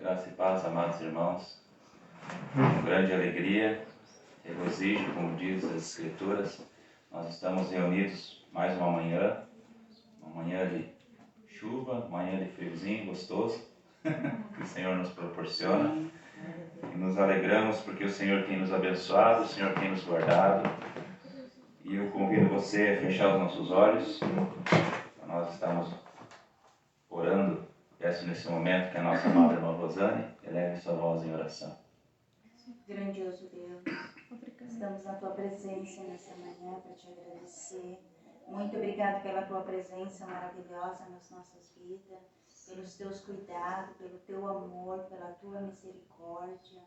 Graça e paz, amados irmãos. Com grande alegria, regozijo, como diz as Escrituras, nós estamos reunidos mais uma manhã de chuva, manhã de friozinho gostoso, que o Senhor nos proporciona. E nos alegramos porque o Senhor tem nos abençoado, o Senhor tem nos guardado. E eu convido você a fechar os nossos olhos. Nós estamos orando. Peço nesse momento que a nossa amada irmã Rosane eleve sua voz em oração. Grandioso Deus, estamos na Tua presença nessa manhã para Te agradecer. Muito obrigado pela Tua presença maravilhosa nas nossas vidas, pelos Teus cuidados, pelo Teu amor, pela Tua misericórdia.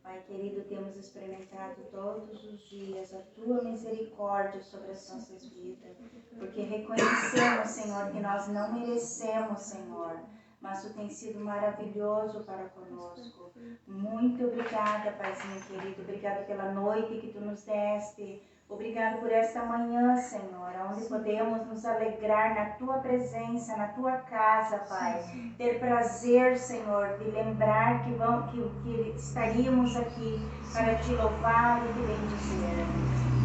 Pai querido, temos experimentado todos os dias a Tua misericórdia sobre as nossas vidas, porque reconhecemos, Senhor, que nós não merecemos, Senhor, mas Tu tem sido maravilhoso para conosco. Muito obrigada, Paizinho querido. Obrigada pela noite que Tu nos deste. Obrigado por esta manhã, Senhor, onde podemos nos alegrar na Tua presença, na Tua casa, Pai. Ter prazer, Senhor, de lembrar que estaríamos aqui para Te louvar e Te bendizer.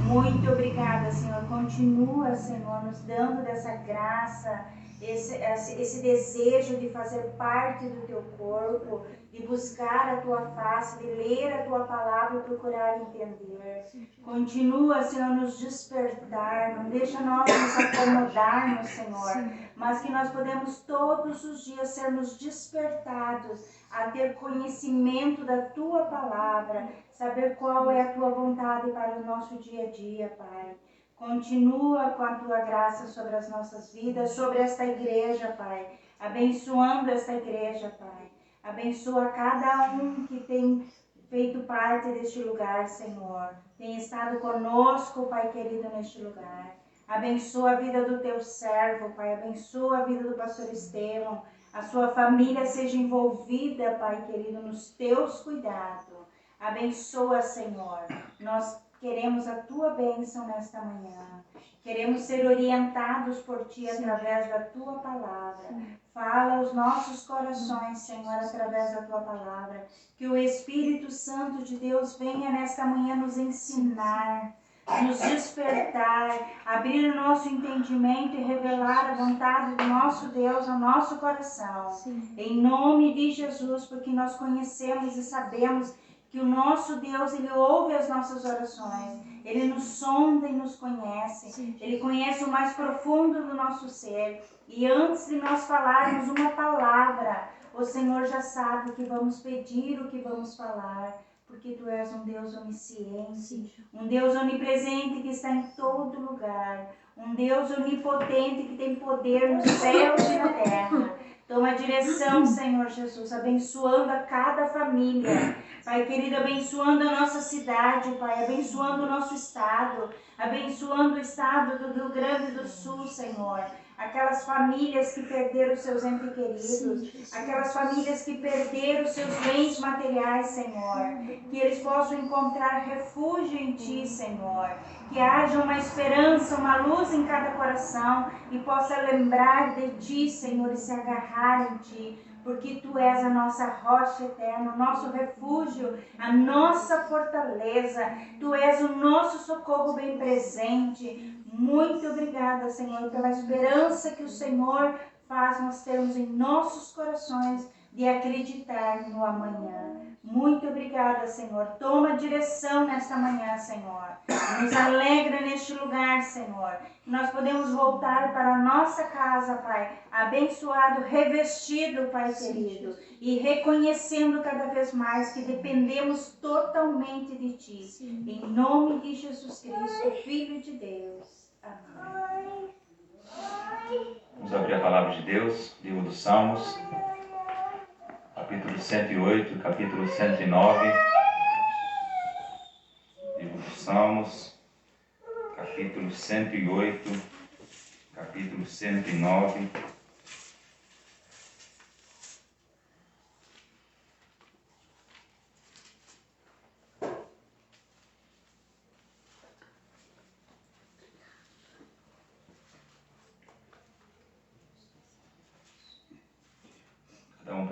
Muito obrigada, Senhor. Continua, Senhor, nos dando dessa graça, esse desejo de fazer parte do Teu corpo, de buscar a Tua face, de ler a Tua palavra e procurar entender. Continua, Senhor, nos despertar, não deixa nós nos acomodarmos, Senhor, mas que nós podemos todos os dias sermos despertados a ter conhecimento da Tua palavra, saber qual é a Tua vontade para o nosso dia a dia, Pai. Continua com a Tua graça sobre as nossas vidas, sobre esta igreja, Pai, abençoando esta igreja, Pai. Abençoa cada um que tem feito parte deste lugar, Senhor. Tem estado conosco, Pai querido, neste lugar. Abençoa a vida do Teu servo, Pai. Abençoa a vida do pastor Estevão. A sua família seja envolvida, Pai querido, nos Teus cuidados. Abençoa, Senhor. Nós queremos a Tua bênção nesta manhã. Queremos ser orientados por Ti através da Tua palavra. Fala aos nossos corações, Senhor, através da Tua palavra. Que o Espírito Santo de Deus venha nesta manhã nos ensinar, nos despertar, abrir o nosso entendimento e revelar a vontade do nosso Deus ao nosso coração. Em nome de Jesus, porque nós conhecemos e sabemos que o nosso Deus, Ele ouve as nossas orações. Ele nos sonda e nos conhece. Ele conhece o mais profundo do nosso ser. E antes de nós falarmos uma palavra, o Senhor já sabe o que vamos pedir, o que vamos falar. Porque Tu és um Deus onisciente, um Deus onipresente que está em todo lugar. Um Deus onipotente que tem poder nos céus e na terra. Toma a direção, Senhor Jesus, abençoando a cada família. Pai querido, abençoando a nossa cidade, Pai, abençoando o nosso estado, abençoando o estado do Rio Grande do Sul, Senhor. Aquelas famílias que perderam seus entes queridos, aquelas famílias que perderam seus bens materiais, Senhor. Que eles possam encontrar refúgio em Ti, Senhor. Que haja uma esperança, uma luz em cada coração e possa lembrar de Ti, Senhor, e se agarrar em Ti. Porque Tu és a nossa rocha eterna, o nosso refúgio, a nossa fortaleza. Tu és o nosso socorro bem presente. Muito obrigada, Senhor, pela esperança que o Senhor faz nós termos em nossos corações de acreditar no amanhã. Muito obrigada, Senhor. Toma direção nesta manhã, Senhor. Nos alegra neste lugar, Senhor. Nós podemos voltar para a nossa casa, Pai, abençoado, revestido, Pai querido, e reconhecendo cada vez mais que dependemos totalmente de Ti. Em nome de Jesus Cristo, Filho de Deus. Amém. Vamos abrir a palavra de Deus, livro dos Salmos, capítulo 108, capítulo 109. Livro dos Salmos, capítulo 108, capítulo 109.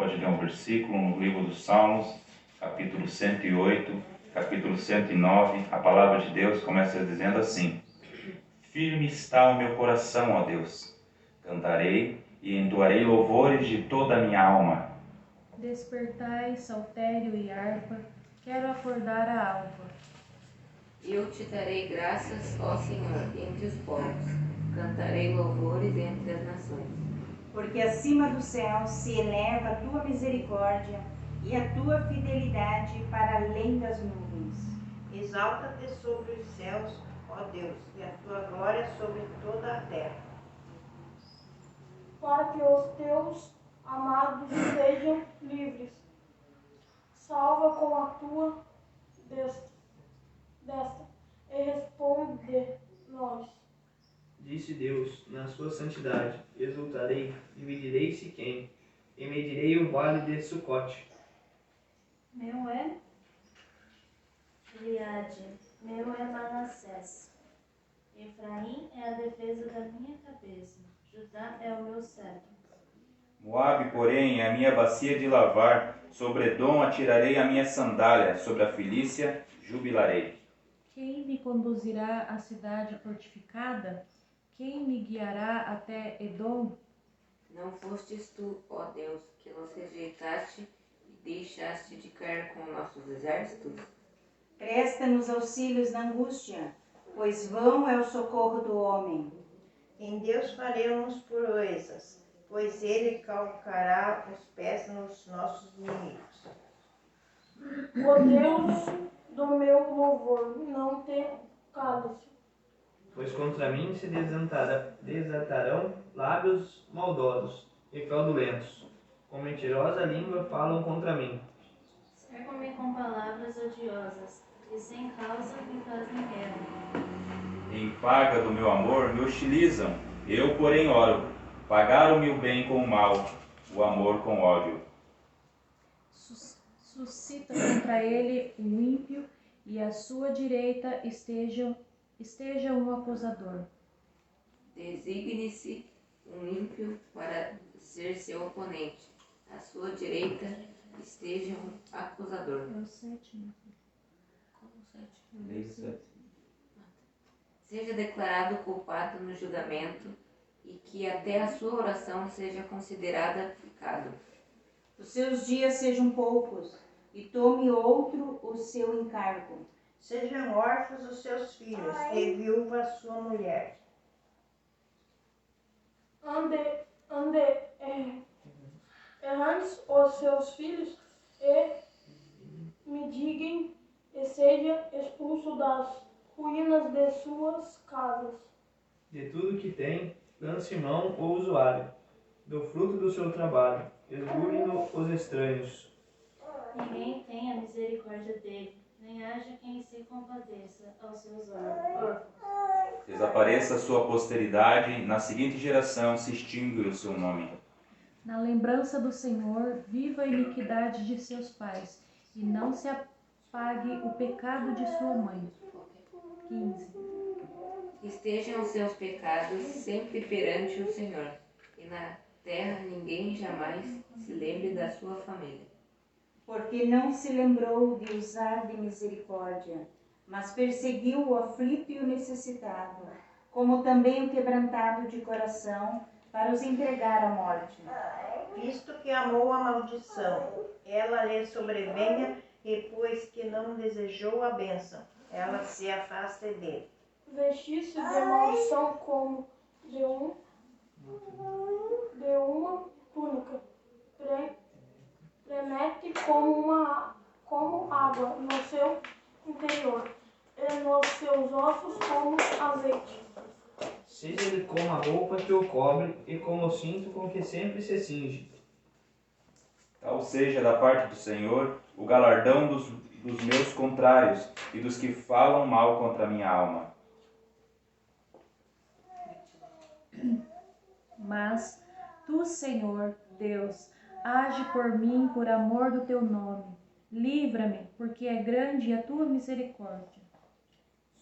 pode ler um versículo no livro dos Salmos, capítulo 108, capítulo 109. A palavra de Deus começa dizendo assim: Firme está o meu coração, ó Deus. Cantarei e entoarei louvores de toda a minha alma. Despertai, saltério e harpa, quero acordar a alva. Eu te darei graças, ó Senhor, entre os povos. Cantarei louvores entre as nações. Porque acima do céu se eleva a tua misericórdia e a tua fidelidade para além das nuvens. Exalta-te sobre os céus, ó Deus, e a tua glória sobre toda a terra. Para que os teus amados sejam livres. Salva com a tua destra e responde-nos. Disse Deus, na sua santidade, exultarei, dividirei Siquém, e medirei o vale de Sucote. Meu é Gileade, meu é Manassés. Efraim é a defesa da minha cabeça, Judá é o meu cetro. Moabe, porém, é a minha bacia de lavar, sobre Edom atirarei a minha sandália, sobre a Filícia jubilarei. Quem me conduzirá à cidade fortificada? Quem me guiará até Edom? Não fostes tu, ó Deus, que nos rejeitaste e deixaste de cair com nossos exércitos? Presta-nos auxílios na angústia, pois vão é o socorro do homem. Em Deus faremos proezas, pois Ele calcará os pés nos nossos inimigos. O Deus do meu louvor, não te cales. Pois contra mim se desatarão lábios maldosos e fraudulentos. Com mentirosa língua falam contra mim. Cercam-me com palavras odiosas, e sem causa me fazem guerra. Em paga do meu amor me hostilizam, eu, porém, oro. Pagaram-me o bem com o mal, o amor com ódio. Suscita contra ele um ímpio, e à sua direita esteja um acusador. Designe-se um ímpio para ser seu oponente. À sua direita esteja um acusador. É o sétimo. Como sétimo? Seja declarado culpado no julgamento e que até a sua oração seja considerada pecado. Os seus dias sejam poucos, e tome outro o seu encargo. Sejam órfãos os seus filhos e viúva a sua mulher. Errantes os seus filhos e mendiguem e seja expulso das ruínas de suas casas. De tudo que tem, lance mão o usuário. Do fruto do seu trabalho, esbulhem-no os estranhos. Ninguém tenha misericórdia dele, nem haja quem se compadeça aos seus órfãos. Desapareça a sua posteridade, na seguinte geração se extingue o seu nome. Na lembrança do Senhor, viva a iniquidade de seus pais, e não se apague o pecado de sua mãe. 15. Estejam os seus pecados sempre perante o Senhor, e na terra ninguém jamais se lembre da sua família. Porque não se lembrou de usar de misericórdia, mas perseguiu o aflito e o necessitado, como também o quebrantado de coração, para os entregar à morte. Visto que amou a maldição, ela lhe sobrevenha, e pois que não desejou a bênção, ela se afaste dele. Vestir-se de maldição como de uma túnica. Premete como água no seu interior, e nos seus ossos como azeite. Seja-lhe como a roupa que o cobre e como o cinto com que sempre se cinge. Tal seja da parte do Senhor o galardão dos meus contrários e dos que falam mal contra a minha alma. Mas tu, Senhor, Deus, age por mim por amor do teu nome. Livra-me, porque é grande a tua misericórdia.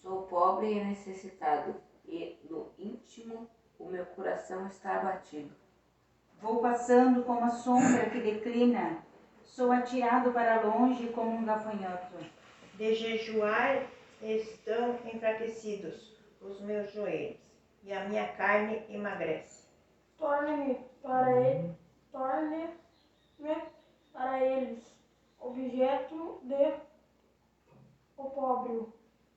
Sou pobre e necessitado, e no íntimo o meu coração está abatido. Vou passando como a sombra que declina, sou atirado para longe como um gafanhoto. De jejuar estão enfraquecidos os meus joelhos, e a minha carne emagrece. Torne-me para eles objeto de opróbrio.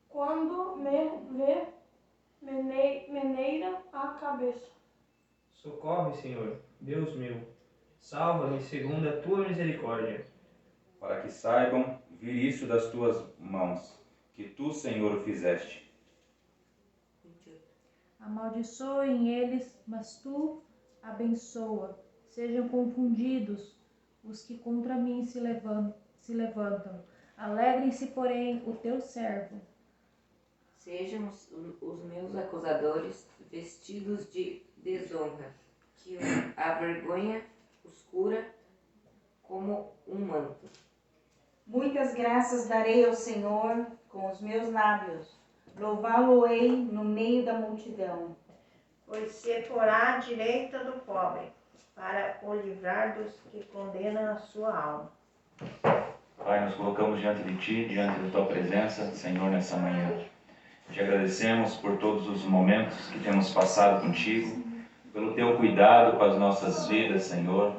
Quando me vê, meneira a cabeça. Socorre, Senhor, Deus meu. Salva-me segundo a tua misericórdia. Para que saibam vir isso das tuas mãos, que tu, Senhor, o fizeste. 28. Amaldiçoem eles, mas tu abençoa. Sejam confundidos os que contra mim se levantam. Alegrem-se, porém, o teu servo. Sejam os meus acusadores vestidos de desonra, que a vergonha os cura como um manto. Muitas graças darei ao Senhor com os meus lábios. Louvá-lo-ei no meio da multidão. Pois se porá à direita do pobre, para o livrar dos que condenam a sua alma. Pai, nos colocamos diante de Ti, diante da Tua presença, Senhor, nessa manhã. Te agradecemos por todos os momentos que temos passado contigo, pelo Teu cuidado com as nossas vidas, Senhor,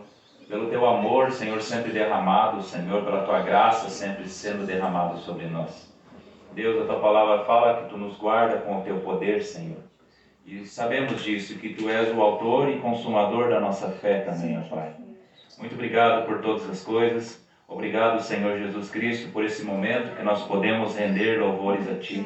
pelo Teu amor, Senhor, sempre derramado, Senhor, pela Tua graça sempre sendo derramado sobre nós. Deus, a Tua palavra fala que Tu nos guarda com o Teu poder, Senhor. E sabemos disso, que Tu és o autor e consumador da nossa fé também, ó Pai. Muito obrigado por todas as coisas. Obrigado, Senhor Jesus Cristo, por esse momento que nós podemos render louvores a Ti.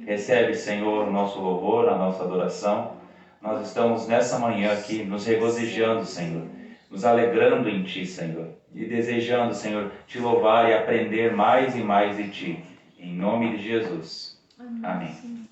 Recebe, Senhor, o nosso louvor, a nossa adoração. Nós estamos nessa manhã aqui nos regozijando, Senhor, nos alegrando em Ti, Senhor, e desejando, Senhor, Te louvar e aprender mais e mais de Ti. Em nome de Jesus. Amém.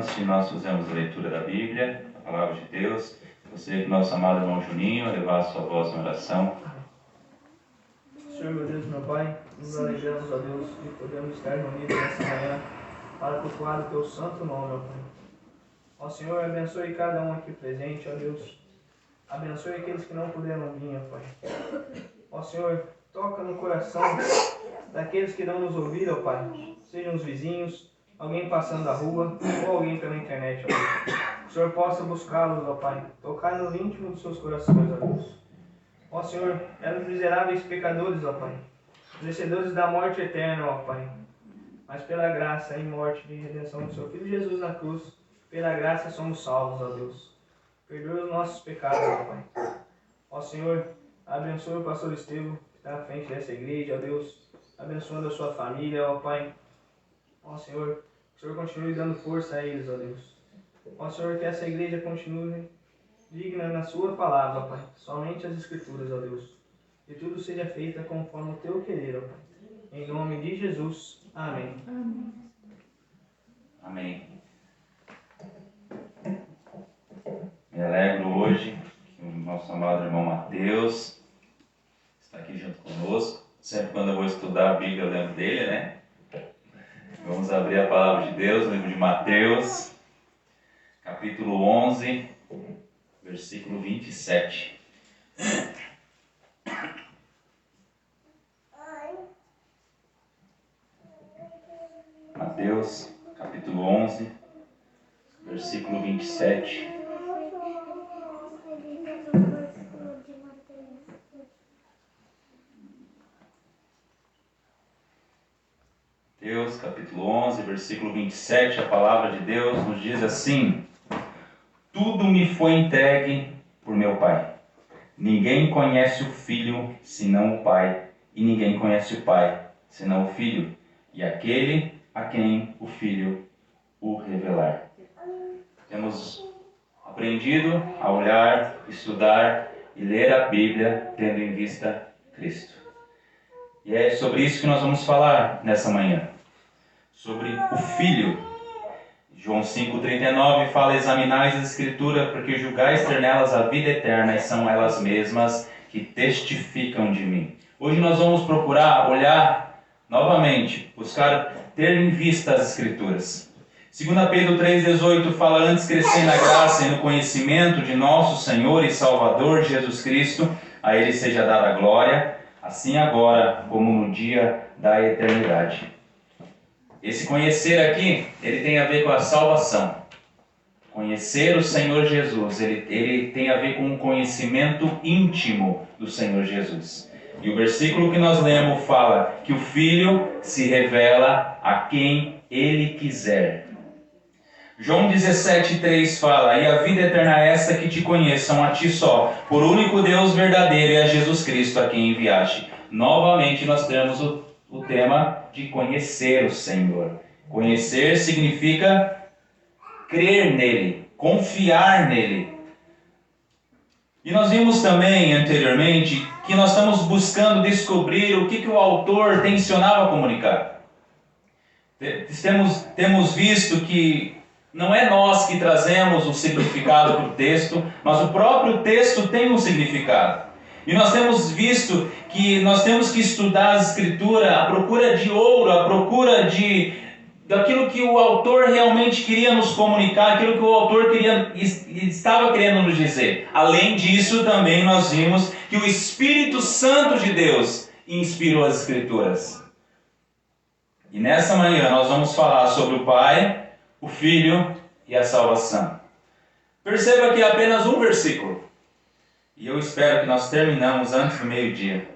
Antes de nós fazermos a leitura da Bíblia, a palavra de Deus, gostaria que nosso amado irmão Juninho levasse sua voz na oração. Senhor, meu Deus, meu Pai, nos alegramos, ó Deus, de podermos estar reunidos nessa manhã para cultuar o Teu santo nome, ó Pai. Ó Senhor, abençoe cada um aqui presente, ó Deus. Abençoe aqueles que não puderam vir, ó Pai. Ó Senhor, toca no coração daqueles que não nos ouviram, ó Pai. Sejam os vizinhos, alguém passando a rua ou alguém pela internet, ó Deus. O Senhor possa buscá-los, ó Pai. Tocar no íntimo dos seus corações, ó Deus. Ó Senhor, éramos miseráveis pecadores, ó Pai. Merecedores da morte eterna, ó Pai. Mas pela graça e morte de redenção do Seu Filho Jesus na cruz, pela graça somos salvos, ó Deus. Perdoa os nossos pecados, ó Pai. Ó Senhor, abençoe o pastor Estevão, que está à frente dessa igreja, ó Deus. Abençoando a sua família, ó Pai. Ó Senhor, que o Senhor continue dando força a eles, ó Deus. Ó Senhor, que essa igreja continue digna na sua palavra, ó Pai. Somente as Escrituras, ó Deus. Que tudo seja feito conforme o Teu querer, ó Pai. Em nome de Jesus. Amém. Amém. Amém. Me alegro hoje que o nosso amado irmão Mateus está aqui junto conosco. Sempre quando eu vou estudar a Bíblia eu lembro dele, né? Vamos abrir a palavra de Deus, no livro de Mateus, capítulo 11, versículo 27. Mateus, capítulo 11, versículo 27. Mateus, capítulo 11, versículo 27, a palavra de Deus nos diz assim: Tudo me foi entregue por meu Pai. Ninguém conhece o Filho, senão o Pai, e ninguém conhece o Pai, senão o Filho, e aquele a quem o Filho o revelar. Temos aprendido a olhar, estudar e ler a Bíblia tendo em vista Cristo. E é sobre isso que nós vamos falar nessa manhã. Sobre o Filho. João 5,39 fala: examinais as Escrituras, porque julgais ter nelas a vida eterna, e são elas mesmas que testificam de mim. Hoje nós vamos procurar olhar novamente, buscar ter em vista as Escrituras. 2 Pedro 3,18 fala: antes crescer na graça e no conhecimento de nosso Senhor e Salvador Jesus Cristo, a Ele seja dada a glória, assim agora como no dia da eternidade. Esse conhecer aqui, ele tem a ver com a salvação. Conhecer o Senhor Jesus, ele tem a ver com um conhecimento íntimo do Senhor Jesus. E o versículo que nós lemos fala que o Filho se revela a quem Ele quiser. João 17,3 fala: e a vida eterna é esta, que te conheçam a ti só, por único Deus verdadeiro, e a Jesus Cristo a quem enviaste. Novamente nós temos o tema de conhecer o Senhor. Conhecer significa crer nele, confiar nele. E nós vimos também anteriormente que nós estamos buscando descobrir o que o autor tensionava comunicar. Temos visto que não é nós que trazemos o significado para o texto, mas o próprio texto tem um significado. E nós temos visto que nós temos que estudar a Escritura à procura de ouro, à procura daquilo que o autor realmente queria nos comunicar, aquilo que o autor estava querendo nos dizer. Além disso, também nós vimos que o Espírito Santo de Deus inspirou as Escrituras. E nessa manhã nós vamos falar sobre o Pai, o Filho e a salvação. Perceba que é apenas um versículo. E eu espero que nós terminamos antes do meio-dia.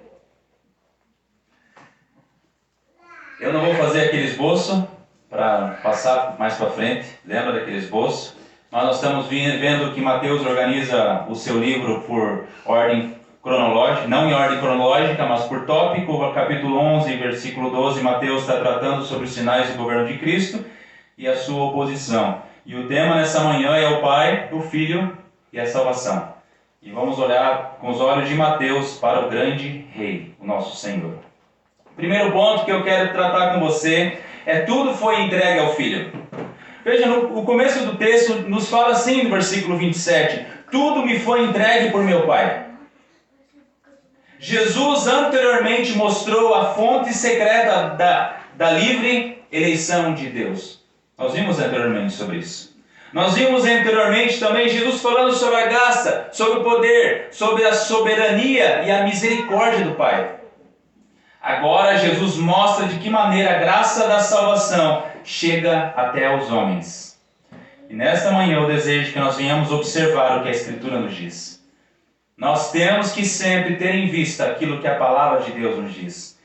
Eu não vou fazer aquele esboço para passar mais para frente. Lembra daquele esboço? Mas nós estamos vendo que Mateus organiza o seu livro por ordem cronológica, não em ordem cronológica, mas por tópico. Capítulo 11, versículo 12, Mateus está tratando sobre os sinais do governo de Cristo e a sua oposição. E o tema nessa manhã é o Pai, o Filho e a salvação. E vamos olhar com os olhos de Mateus para o grande Rei, o nosso Senhor. O primeiro ponto que eu quero tratar com você é: tudo foi entregue ao Filho. Veja, o começo do texto nos fala assim no versículo 27. Tudo me foi entregue por meu Pai. Jesus anteriormente mostrou a fonte secreta da livre eleição de Deus. Nós vimos anteriormente sobre isso. Nós vimos anteriormente também Jesus falando sobre a graça, sobre o poder, sobre a soberania e a misericórdia do Pai. Agora Jesus mostra de que maneira a graça da salvação chega até os homens. E nesta manhã eu desejo que nós venhamos observar o que a Escritura nos diz. Nós temos que sempre ter em vista aquilo que a palavra de Deus nos diz.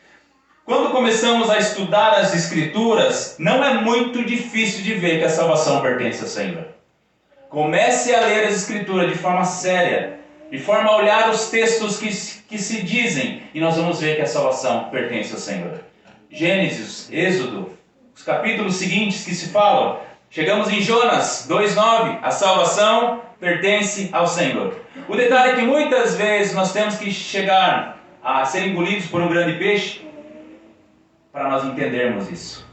Quando começamos a estudar as Escrituras, não é muito difícil de ver que a salvação pertence ao Senhor. Comece a ler as Escrituras de forma séria, de forma a olhar os textos que se dizem, e nós vamos ver que a salvação pertence ao Senhor. Gênesis, Êxodo, os capítulos seguintes que se falam, chegamos em Jonas 2,9, a salvação pertence ao Senhor. O detalhe é que muitas vezes nós temos que chegar a ser engolidos por um grande peixe para nós entendermos isso.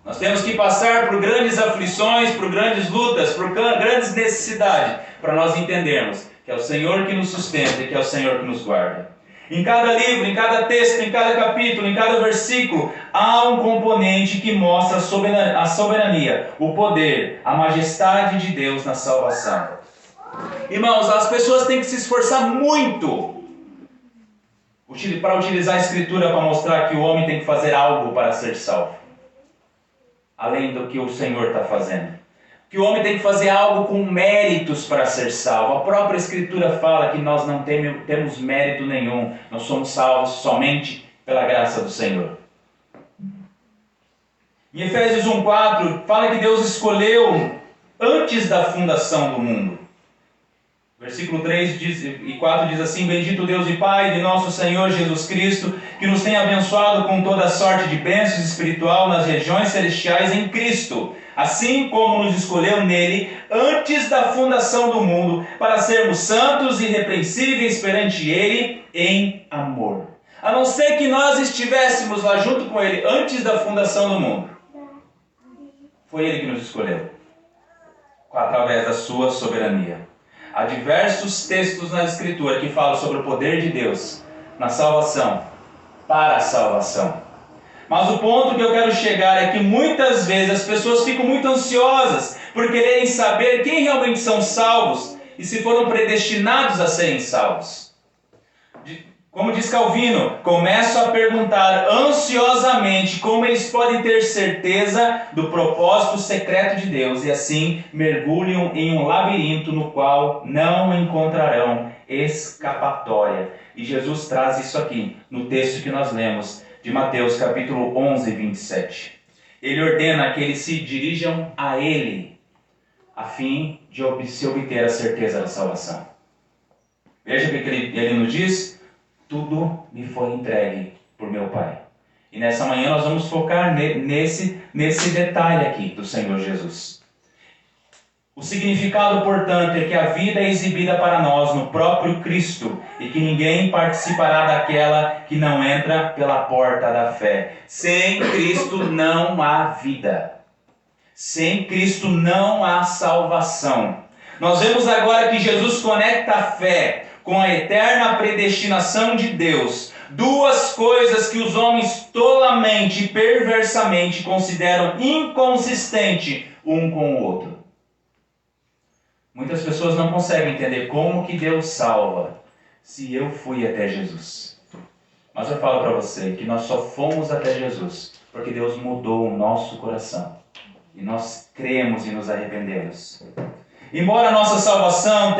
Nós temos que passar por grandes aflições, por grandes lutas, por grandes necessidades, para nós entendermos que é o Senhor que nos sustenta e que é o Senhor que nos guarda. Em cada livro, em cada texto, em cada capítulo, em cada versículo, há um componente que mostra a soberania, o poder, a majestade de Deus na salvação. Irmãos, as pessoas têm que se esforçar muito para utilizar a Escritura para mostrar que o homem tem que fazer algo para ser salvo, além do que o Senhor está fazendo. Que o homem tem que fazer algo com méritos para ser salvo. A própria Escritura fala que nós não temos mérito nenhum. Nós somos salvos somente pela graça do Senhor. Em Efésios 1,4 fala que Deus escolheu antes da fundação do mundo. Versículo 3 e 4 diz assim: Bendito Deus e Pai de nosso Senhor Jesus Cristo, que nos tem abençoado com toda sorte de bênçãos espiritual nas regiões celestiais em Cristo, assim como nos escolheu nele antes da fundação do mundo, para sermos santos e irrepreensíveis perante ele em amor. A não ser que nós estivéssemos lá junto com ele antes da fundação do mundo. Foi ele que nos escolheu, através da sua soberania. Há diversos textos na Escritura que falam sobre o poder de Deus na salvação, para a salvação. Mas o ponto que eu quero chegar é que muitas vezes as pessoas ficam muito ansiosas por quererem saber quem realmente são salvos e se foram predestinados a serem salvos. Como diz Calvino, começo a perguntar ansiosamente como eles podem ter certeza do propósito secreto de Deus e assim mergulham em um labirinto no qual não encontrarão escapatória. E Jesus traz isso aqui no texto que nós lemos de Mateus capítulo 11, 27. Ele ordena que eles se dirijam a Ele a fim de se obter a certeza da salvação. Veja o que ele nos diz. Tudo me foi entregue por meu Pai. E nessa manhã nós vamos focar nesse detalhe aqui do Senhor Jesus. O significado, portanto, é que a vida é exibida para nós no próprio Cristo e que ninguém participará daquela que não entra pela porta da fé. Sem Cristo não há vida. Sem Cristo não há salvação. Nós vemos agora que Jesus conecta a fé com a eterna predestinação de Deus, duas coisas que os homens tolamente e perversamente consideram inconsistentes um com o outro. Muitas pessoas não conseguem entender como que Deus salva se eu fui até Jesus. Mas eu falo para você que nós só fomos até Jesus porque Deus mudou o nosso coração e nós cremos e nos arrependemos. Embora a nossa salvação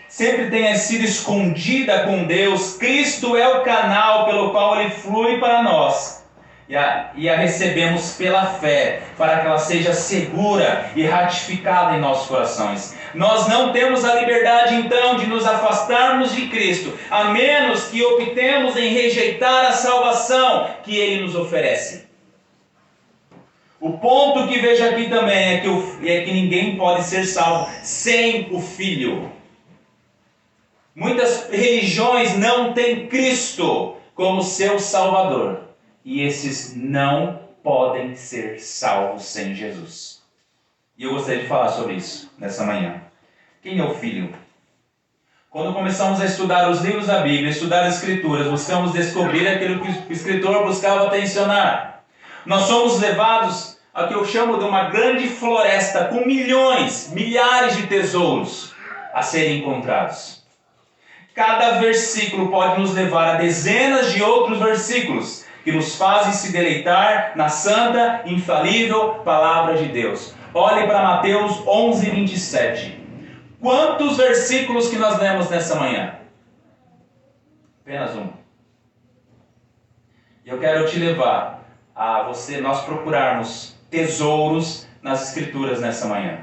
sempre tenha sido escondida com Deus, Cristo é o canal pelo qual Ele flui para nós. E a recebemos pela fé, para que ela seja segura e ratificada em nossos corações. Nós não temos a liberdade, então, de nos afastarmos de Cristo, a menos que optemos em rejeitar a salvação que Ele nos oferece. O ponto que vejo aqui também é que ninguém pode ser salvo sem o Filho. Muitas religiões não têm Cristo como seu Salvador. E esses não podem ser salvos sem Jesus. E eu gostaria de falar sobre isso nessa manhã. Quem é o Filho? Quando começamos a estudar os livros da Bíblia, estudar as Escrituras, buscamos descobrir aquilo que o escritor buscava tensionar. Nós somos levados a que eu chamo de uma grande floresta com milhões, milhares de tesouros a serem encontrados. Cada versículo pode nos levar a dezenas de outros versículos que nos fazem se deleitar na santa, infalível palavra de Deus. Olhe para Mateus 11, 27. Quantos versículos que nós lemos nessa manhã? Apenas um. E eu quero te levar a nós procurarmos tesouros nas Escrituras nessa manhã.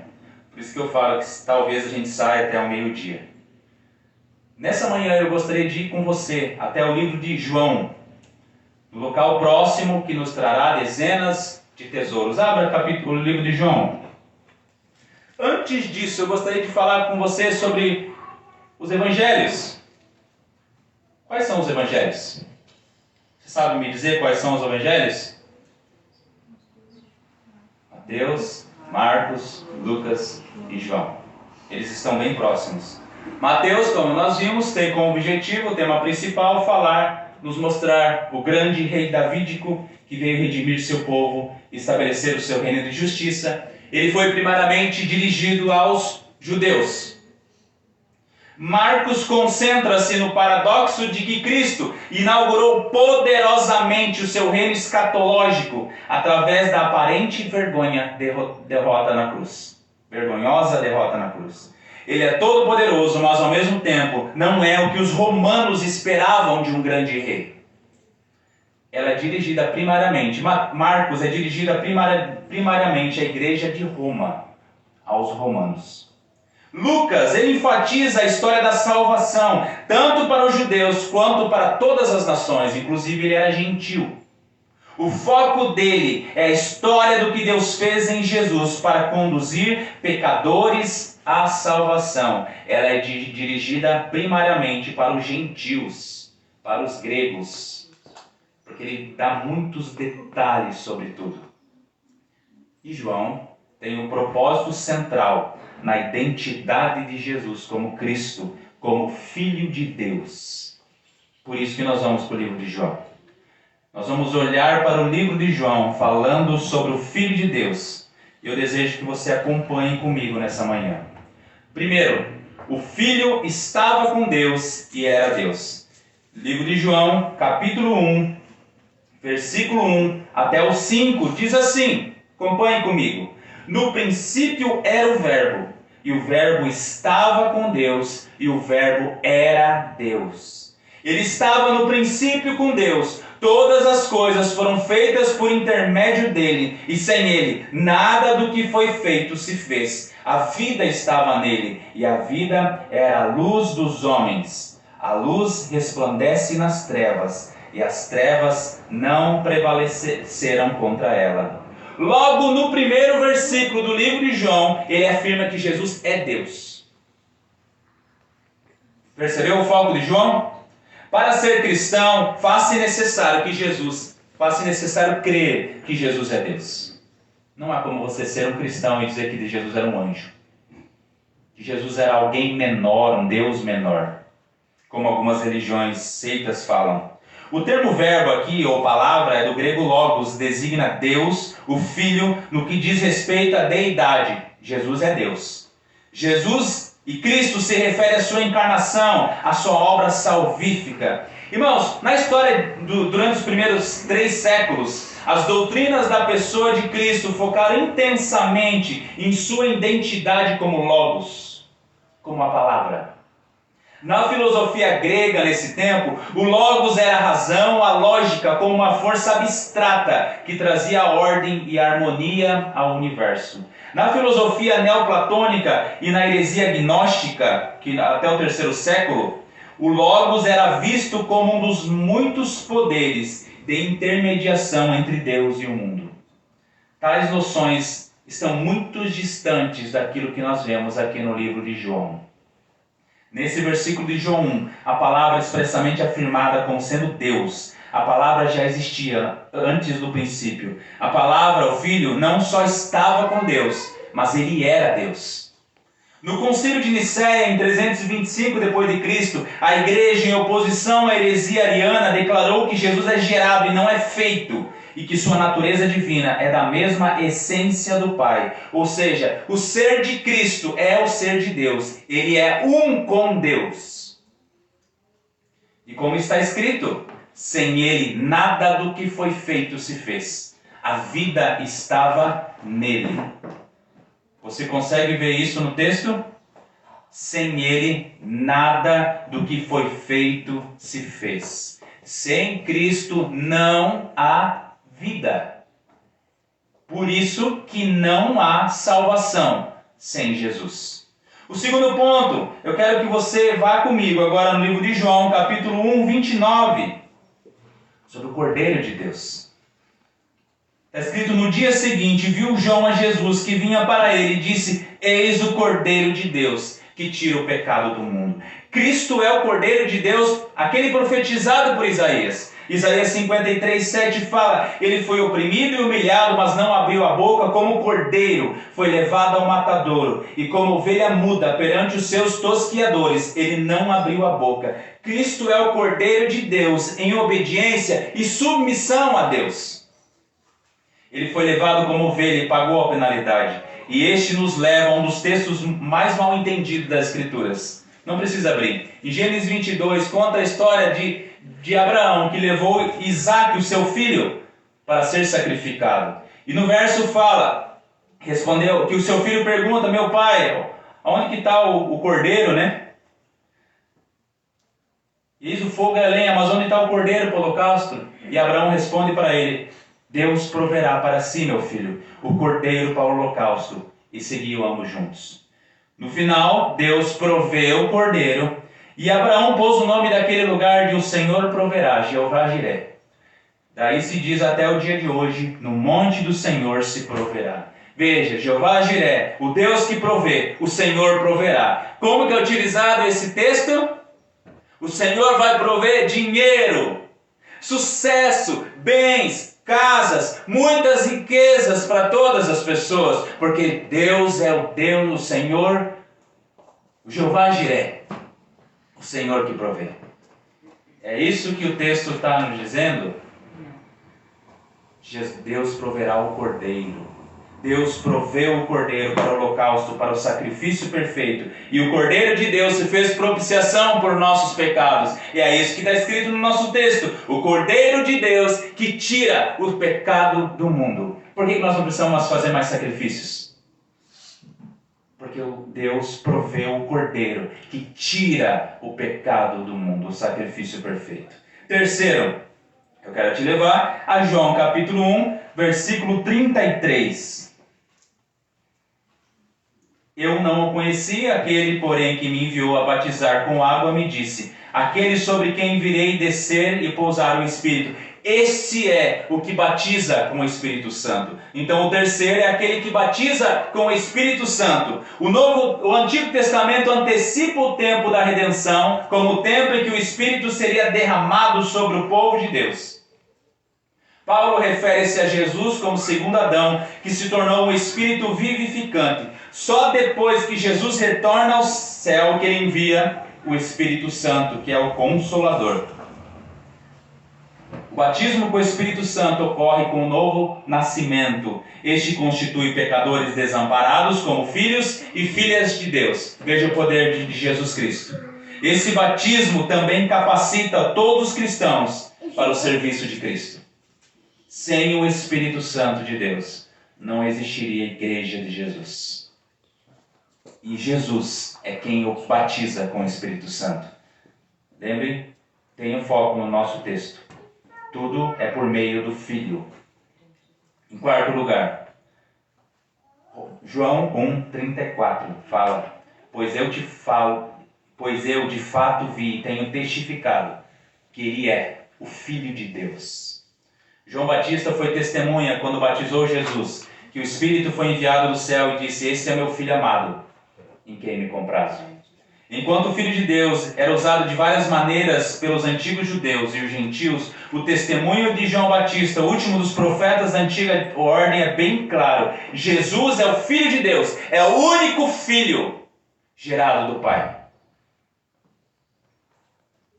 Por isso que eu falo que talvez a gente saia até o meio-dia. Nessa manhã eu gostaria de ir com você até o livro de João, no local próximo que nos trará dezenas de tesouros. Abra o livro de João. Antes disso, eu gostaria de falar com você sobre os evangelhos. Quais são os evangelhos? Você sabe me dizer quais são os evangelhos? Mateus, Marcos, Lucas e João. Eles estão bem próximos. Mateus, como nós vimos, tem como objetivo, o tema principal, nos mostrar o grande rei davídico que veio redimir seu povo e estabelecer o seu reino de justiça. Ele foi primeiramente dirigido aos judeus. Marcos concentra-se no paradoxo de que Cristo inaugurou poderosamente o seu reino escatológico através da aparente derrota na cruz. Vergonhosa derrota na cruz. Ele é todo poderoso, mas ao mesmo tempo não é o que os romanos esperavam de um grande rei. Ela é dirigida primariamente, Marcos é dirigida primariamente à igreja de Roma, aos romanos. Lucas, ele enfatiza a história da salvação, tanto para os judeus quanto para todas as nações, inclusive ele era gentil. O foco dele é a história do que Deus fez em Jesus para conduzir pecadores à salvação. Ela é dirigida primariamente para os gentios, para os gregos, porque ele dá muitos detalhes sobre tudo. E João tem um propósito central na identidade de Jesus como Cristo, como Filho de Deus. Por isso que nós vamos para o livro de João. Nós vamos olhar para o livro de João, falando sobre o Filho de Deus. Eu desejo que você acompanhe comigo nessa manhã. Primeiro, o Filho estava com Deus e era Deus. Livro de João, capítulo 1, versículo 1 até o 5, diz assim, acompanhe comigo. No princípio era o Verbo, e o Verbo estava com Deus, e o Verbo era Deus. Ele estava no princípio com Deus. Todas as coisas foram feitas por intermédio dele, e sem ele, nada do que foi feito se fez. A vida estava nele, e a vida era a luz dos homens. A luz resplandece nas trevas, e as trevas não prevaleceram contra ela. Logo no primeiro versículo do livro de João, ele afirma que Jesus é Deus. Percebeu o foco de João? Para ser cristão, faz-se necessário crer que Jesus é Deus. Não há como você ser um cristão e dizer que Jesus era um anjo. Que Jesus era alguém menor, um Deus menor. Como algumas religiões, seitas falam. O termo verbo aqui, ou palavra, é do grego logos, designa Deus, o Filho, no que diz respeito à deidade. Jesus é Deus. Jesus e Cristo se refere à sua encarnação, à sua obra salvífica. Irmãos, na história durante os primeiros 3 séculos, as doutrinas da pessoa de Cristo focaram intensamente em sua identidade como Logos, como a palavra. Na filosofia grega, nesse tempo, o Logos era a razão, a lógica, como uma força abstrata que trazia ordem e harmonia ao universo. Na filosofia neoplatônica e na heresia gnóstica, que até o 3º século, o Logos era visto como um dos muitos poderes de intermediação entre Deus e o mundo. Tais noções estão muito distantes daquilo que nós vemos aqui no livro de João. Nesse versículo de João 1, a palavra expressamente afirmada como sendo Deus. A palavra já existia antes do princípio. A palavra, o Filho, não só estava com Deus, mas ele era Deus. No Concílio de Nicéia, em 325 d.C., a igreja, em oposição à heresia ariana, declarou que Jesus é gerado e não é feito, e que sua natureza divina é da mesma essência do Pai. Ou seja, o ser de Cristo é o ser de Deus. Ele é um com Deus. E como está escrito, sem ele nada do que foi feito se fez. A vida estava nele. Você consegue ver isso no texto? Sem ele, nada do que foi feito se fez. Sem Cristo não há vida. Por isso que não há salvação sem Jesus. O segundo ponto, eu quero que você vá comigo agora no livro de João, capítulo 1, 29, sobre o Cordeiro de Deus. Está escrito: no dia seguinte, viu João a Jesus que vinha para ele e disse: eis o Cordeiro de Deus, que tira o pecado do mundo. Cristo é o Cordeiro de Deus, aquele profetizado por Isaías. Isaías 53, 7 fala: ele foi oprimido e humilhado, mas não abriu a boca, como cordeiro foi levado ao matadouro, e como ovelha muda perante os seus tosquiadores, ele não abriu a boca. Cristo é o Cordeiro de Deus em obediência e submissão a Deus. Ele foi levado como ovelha e pagou a penalidade. E este nos leva a um dos textos mais mal entendidos das Escrituras. Não precisa abrir. Em Gênesis 22 conta a história de Abraão, que levou Isaque, o seu filho, para ser sacrificado. E no verso fala, respondeu, que o seu filho pergunta: meu pai, aonde que está o cordeiro, né? Eis o fogo e a lenha, mas onde está o cordeiro para o holocausto? E Abraão responde para ele: Deus proverá para si, meu filho, o cordeiro para o holocausto. E seguiu ambos juntos. No final, Deus proveu o cordeiro, e Abraão pôs o nome daquele lugar de: o Senhor proverá, Jeová Jiré. Daí se diz até o dia de hoje: no monte do Senhor se proverá. Veja, Jeová Jiré, o Deus que provê, o Senhor proverá. Como que é utilizado esse texto? O Senhor vai prover dinheiro, sucesso, bens, casas, muitas riquezas para todas as pessoas, porque Deus é o Deus, o Senhor, o Jeová Jiré, o Senhor que provê. É isso que o texto está nos dizendo? Deus proverá o cordeiro. Deus proveu o cordeiro para o holocausto, para o sacrifício perfeito. E o cordeiro de Deus se fez propiciação por nossos pecados. E é isso que está escrito no nosso texto: o cordeiro de Deus que tira o pecado do mundo. Por que nós não precisamos fazer mais sacrifícios? Porque Deus proveu o cordeiro que tira o pecado do mundo, o sacrifício perfeito. Terceiro, eu quero te levar a João capítulo 1, versículo 33. Eu não o conhecia, aquele, porém, que me enviou a batizar com água, me disse: aquele sobre quem virei descer e pousar o Espírito. Este é o que batiza com o Espírito Santo. Então o terceiro é aquele que batiza com o Espírito Santo. O Antigo Testamento antecipa o tempo da redenção como o tempo em que o Espírito seria derramado sobre o povo de Deus. Paulo refere-se a Jesus como segundo Adão, que se tornou um Espírito vivificante. Só depois que Jesus retorna ao céu que ele envia o Espírito Santo, que é o Consolador. O batismo com o Espírito Santo ocorre com o novo nascimento. Este constitui pecadores desamparados como filhos e filhas de Deus. Veja o poder de Jesus Cristo. Esse batismo também capacita todos os cristãos para o serviço de Cristo. Sem o Espírito Santo de Deus, não existiria a igreja de Jesus. E Jesus é quem o batiza com o Espírito Santo. Lembre, tenha foco no nosso texto. Tudo é por meio do Filho. Em quarto lugar, João 1,34 fala: pois eu de fato vi e tenho testificado que ele é o Filho de Deus. João Batista foi testemunha quando batizou Jesus, que o Espírito foi enviado do céu e disse: esse é meu Filho amado, em quem me comprazo. Enquanto o Filho de Deus era usado de várias maneiras pelos antigos judeus e os gentios, o testemunho de João Batista, o último dos profetas da antiga ordem, é bem claro. Jesus é o Filho de Deus, é o único Filho gerado do Pai.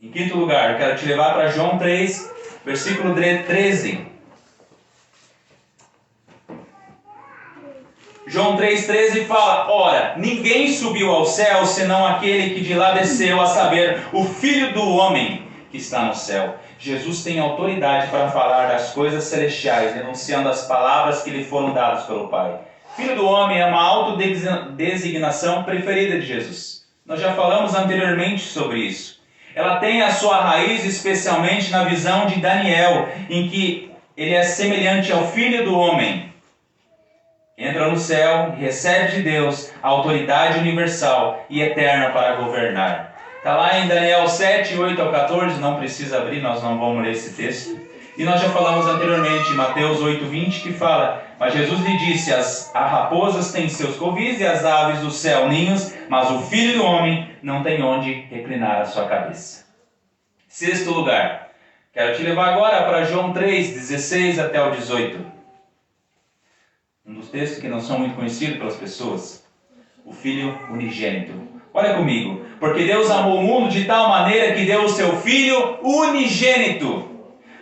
Em quinto lugar, eu quero te levar para João 3, versículo 13. João 3,13 fala: ora, ninguém subiu ao céu senão aquele que de lá desceu, a saber, o Filho do Homem que está no céu. Jesus tem autoridade para falar das coisas celestiais, denunciando as palavras que lhe foram dadas pelo Pai. Filho do Homem é uma autodesignação preferida de Jesus. Nós já falamos anteriormente sobre isso. Ela tem a sua raiz especialmente na visão de Daniel, em que ele é semelhante ao Filho do Homem. Entra no céu e recebe de Deus a autoridade universal e eterna para governar. Está lá em Daniel 7, 8 ao 14, não precisa abrir, nós não vamos ler esse texto. E nós já falamos anteriormente em Mateus 8, 20, que fala: mas Jesus lhe disse, as raposas têm seus covis e as aves do céu ninhos, mas o Filho do Homem não tem onde reclinar a sua cabeça. Sexto lugar, quero te levar agora para João 3, 16 até o 18. Um dos textos que não são muito conhecidos pelas pessoas. O Filho unigênito. Olha comigo. Porque Deus amou o mundo de tal maneira que deu o seu Filho unigênito,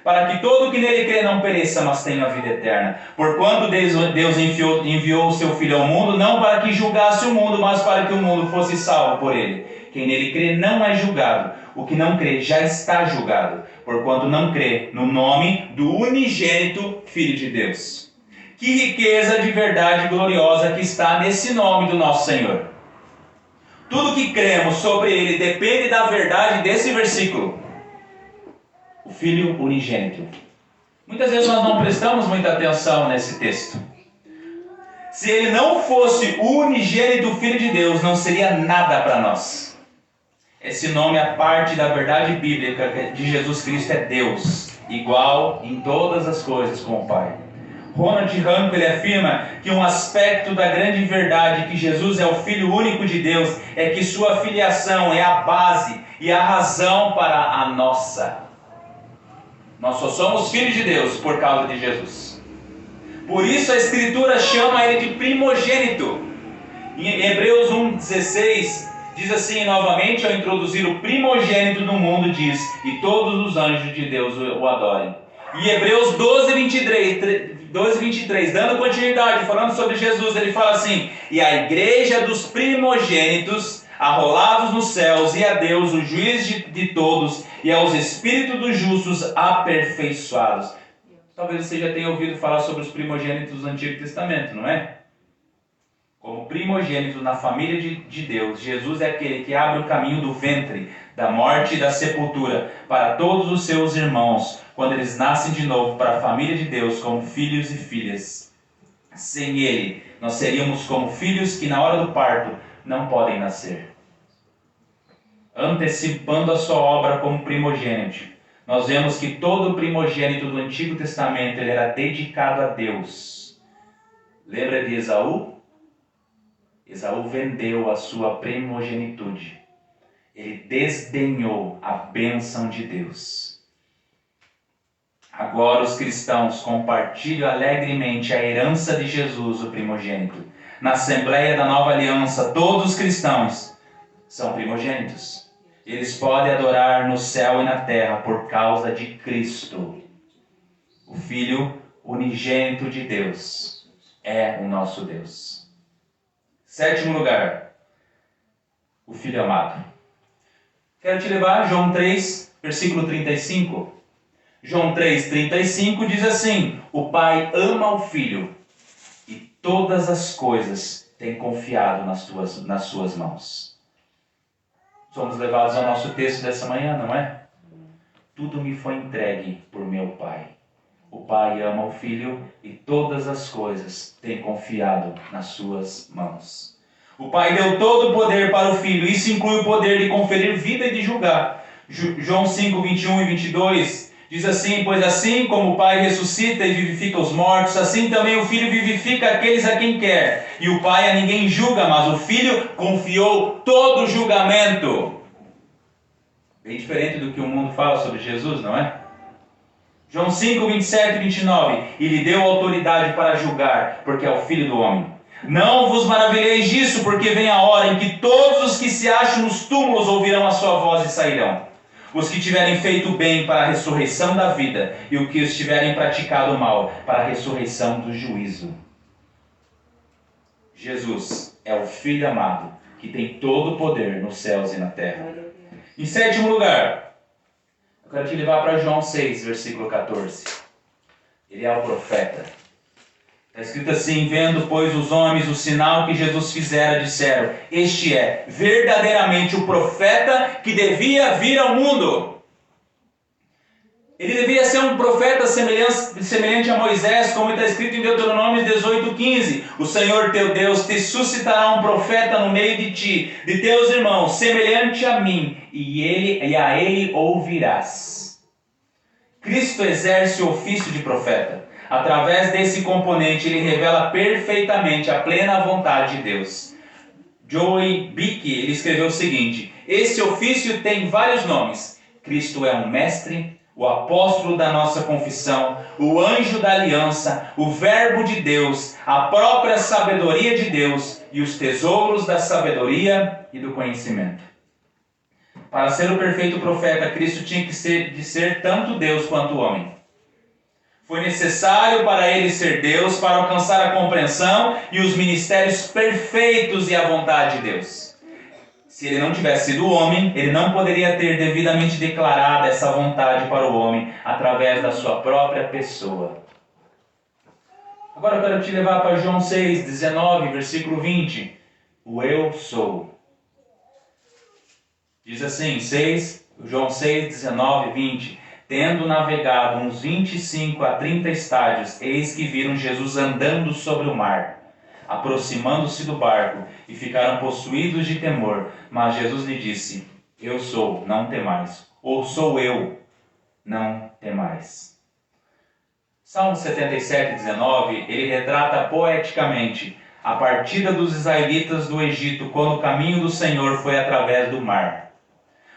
para que todo o que nele crê não pereça, mas tenha a vida eterna. Porquanto Deus enviou o seu Filho ao mundo, não para que julgasse o mundo, mas para que o mundo fosse salvo por ele. Quem nele crê não é julgado. O que não crê já está julgado, porquanto não crê no nome do unigênito Filho de Deus. Que riqueza de verdade gloriosa que está nesse nome do nosso Senhor. Tudo que cremos sobre ele depende da verdade desse versículo. O Filho unigênito. Muitas vezes nós não prestamos muita atenção nesse texto. Se ele não fosse o unigênito Filho de Deus, não seria nada para nós. Esse nome, a parte da verdade bíblica de Jesus Cristo, é Deus, igual em todas as coisas com o Pai. Ronald Ranco, ele afirma que um aspecto da grande verdade que Jesus é o Filho único de Deus é que sua filiação é a base e a razão para a nossa. Nós só somos filhos de Deus por causa de Jesus. Por isso a Escritura chama ele de primogênito. Em Hebreus 1,16 diz assim novamente, ao introduzir o primogênito no mundo, diz: e todos os anjos de Deus o adorem. Em Hebreus 12:23, dando continuidade, falando sobre Jesus, ele fala assim: e a igreja dos primogênitos, arrolados nos céus, e a Deus, o juiz de todos, e aos espíritos dos justos aperfeiçoados. Talvez você já tenha ouvido falar sobre os primogênitos do Antigo Testamento, não é? Como primogênito na família de Deus, Jesus é aquele que abre o caminho do ventre, da morte e da sepultura, para todos os seus irmãos, quando eles nascem de novo para a família de Deus, como filhos e filhas. Sem ele, nós seríamos como filhos que na hora do parto não podem nascer. Antecipando a sua obra como primogênito, nós vemos que todo primogênito do Antigo Testamento ele era dedicado a Deus. Lembra de Esaú? Esaú vendeu a sua primogenitude. Ele desdenhou a bênção de Deus. Agora os cristãos compartilham alegremente a herança de Jesus, o primogênito. Na Assembleia da Nova Aliança, todos os cristãos são primogênitos. Eles podem adorar no céu e na terra por causa de Cristo. O Filho unigênito de Deus é o nosso Deus. Sétimo lugar, o Filho amado. Quero te levar a João 3, versículo 35. João 3, 35 diz assim: o Pai ama o Filho e todas as coisas tem confiado nas suas mãos. Somos levados ao nosso texto dessa manhã, não é? Tudo me foi entregue por meu Pai. O Pai ama o Filho e todas as coisas tem confiado nas suas mãos. O Pai deu todo o poder para o Filho. Isso inclui o poder de conferir vida e de julgar. João 5, 21 e 22 Diz assim: pois assim como o Pai ressuscita e vivifica os mortos, assim também o Filho vivifica aqueles a quem quer. E o Pai a ninguém julga, mas o Filho confiou todo o julgamento. Bem diferente do que o mundo fala sobre Jesus, não é? João 5, 27 e 29. E lhe deu autoridade para julgar, porque é o Filho do homem. Não vos maravilheis disso, porque vem a hora em que todos os que se acham nos túmulos ouvirão a sua voz e sairão. Os que tiverem feito bem para a ressurreição da vida, e os que os tiverem praticado mal para a ressurreição do juízo. Jesus é o Filho amado, que tem todo o poder nos céus e na terra. Em sétimo lugar, eu quero te levar para João 6, versículo 14. Ele é o profeta. Está escrito assim: vendo, pois, os homens o sinal que Jesus fizera, disseram: este é verdadeiramente o profeta que devia vir ao mundo. Ele devia ser um profeta semelhante a Moisés, como está escrito em Deuteronômio 18:15. O Senhor teu Deus te suscitará um profeta no meio de ti, de teus irmãos, semelhante a mim, e a ele ouvirás. Cristo exerce o ofício de profeta. Através desse componente, ele revela perfeitamente a plena vontade de Deus. Joey Bick, ele escreveu o seguinte: esse ofício tem vários nomes. Cristo é um mestre, o apóstolo da nossa confissão, o anjo da aliança, o verbo de Deus, a própria sabedoria de Deus e os tesouros da sabedoria e do conhecimento. Para ser o perfeito profeta, Cristo tinha que ser tanto Deus quanto homem. Foi necessário para ele ser Deus para alcançar a compreensão e os ministérios perfeitos e a vontade de Deus. Se ele não tivesse sido homem, ele não poderia ter devidamente declarado essa vontade para o homem através da sua própria pessoa. Agora eu quero te levar para João 6, 19, versículo 20. O eu sou. Diz assim, João 6, 19, 20. Tendo navegado uns 25 a 30 estádios, eis que viram Jesus andando sobre o mar, aproximando-se do barco, e ficaram possuídos de temor. Mas Jesus lhe disse: eu sou, não temais. Ou sou eu, não temais. Salmo 77, 19, ele retrata poeticamente a partida dos israelitas do Egito, quando o caminho do Senhor foi através do mar.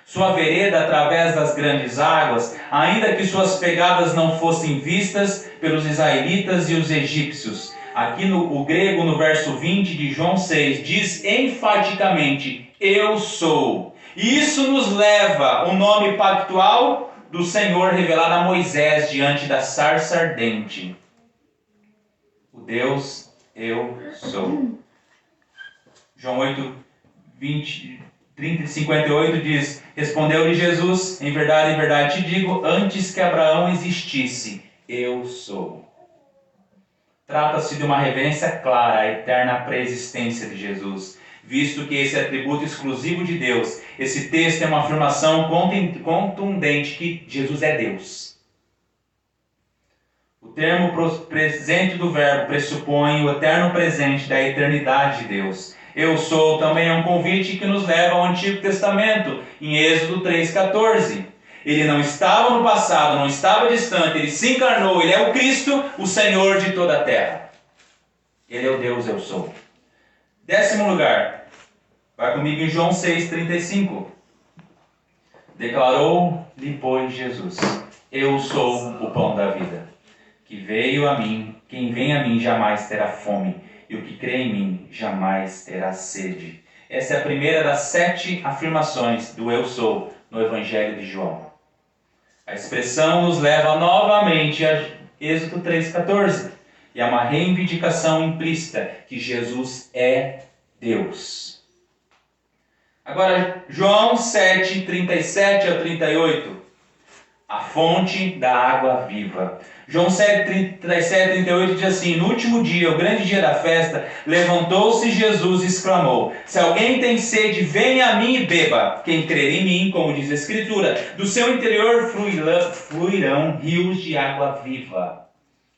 Sua vereda através das grandes águas, ainda que suas pegadas não fossem vistas pelos israelitas e os egípcios. Aqui o grego, no verso 20 de João 6, diz enfaticamente: eu sou. E isso nos leva ao nome pactual do Senhor revelado a Moisés diante da sarça ardente. O Deus, eu sou. João 8, 30 e 58 diz: respondeu-lhe Jesus: em verdade te digo, antes que Abraão existisse, eu sou. Trata-se de uma referência clara à eterna preexistência de Jesus, visto que esse atributo exclusivo de Deus, esse texto é uma afirmação contundente que Jesus é Deus. O termo presente do verbo pressupõe o eterno presente da eternidade de Deus. Eu sou também é um convite que nos leva ao Antigo Testamento, em Êxodo 3,14. Ele não estava no passado, não estava distante, ele se encarnou, ele é o Cristo, o Senhor de toda a terra. Ele é o Deus, eu sou. 10º lugar, vai comigo em João 6,35. Declarou-lhe, pois, Jesus: eu sou o pão da vida, que veio a mim, quem vem a mim jamais terá fome, e o que crê em mim jamais terá sede. Essa é a primeira das 7 afirmações do eu sou no Evangelho de João. A expressão nos leva novamente a Êxodo 3,14. E é uma reivindicação implícita que Jesus é Deus. Agora, João 7, 37 ao 38. A fonte da água viva. João 7, 37 e 38 diz assim: no último dia, o grande dia da festa, levantou-se Jesus e exclamou: se alguém tem sede, venha a mim e beba. Quem crer em mim, como diz a Escritura, do seu interior fluirão rios de água viva.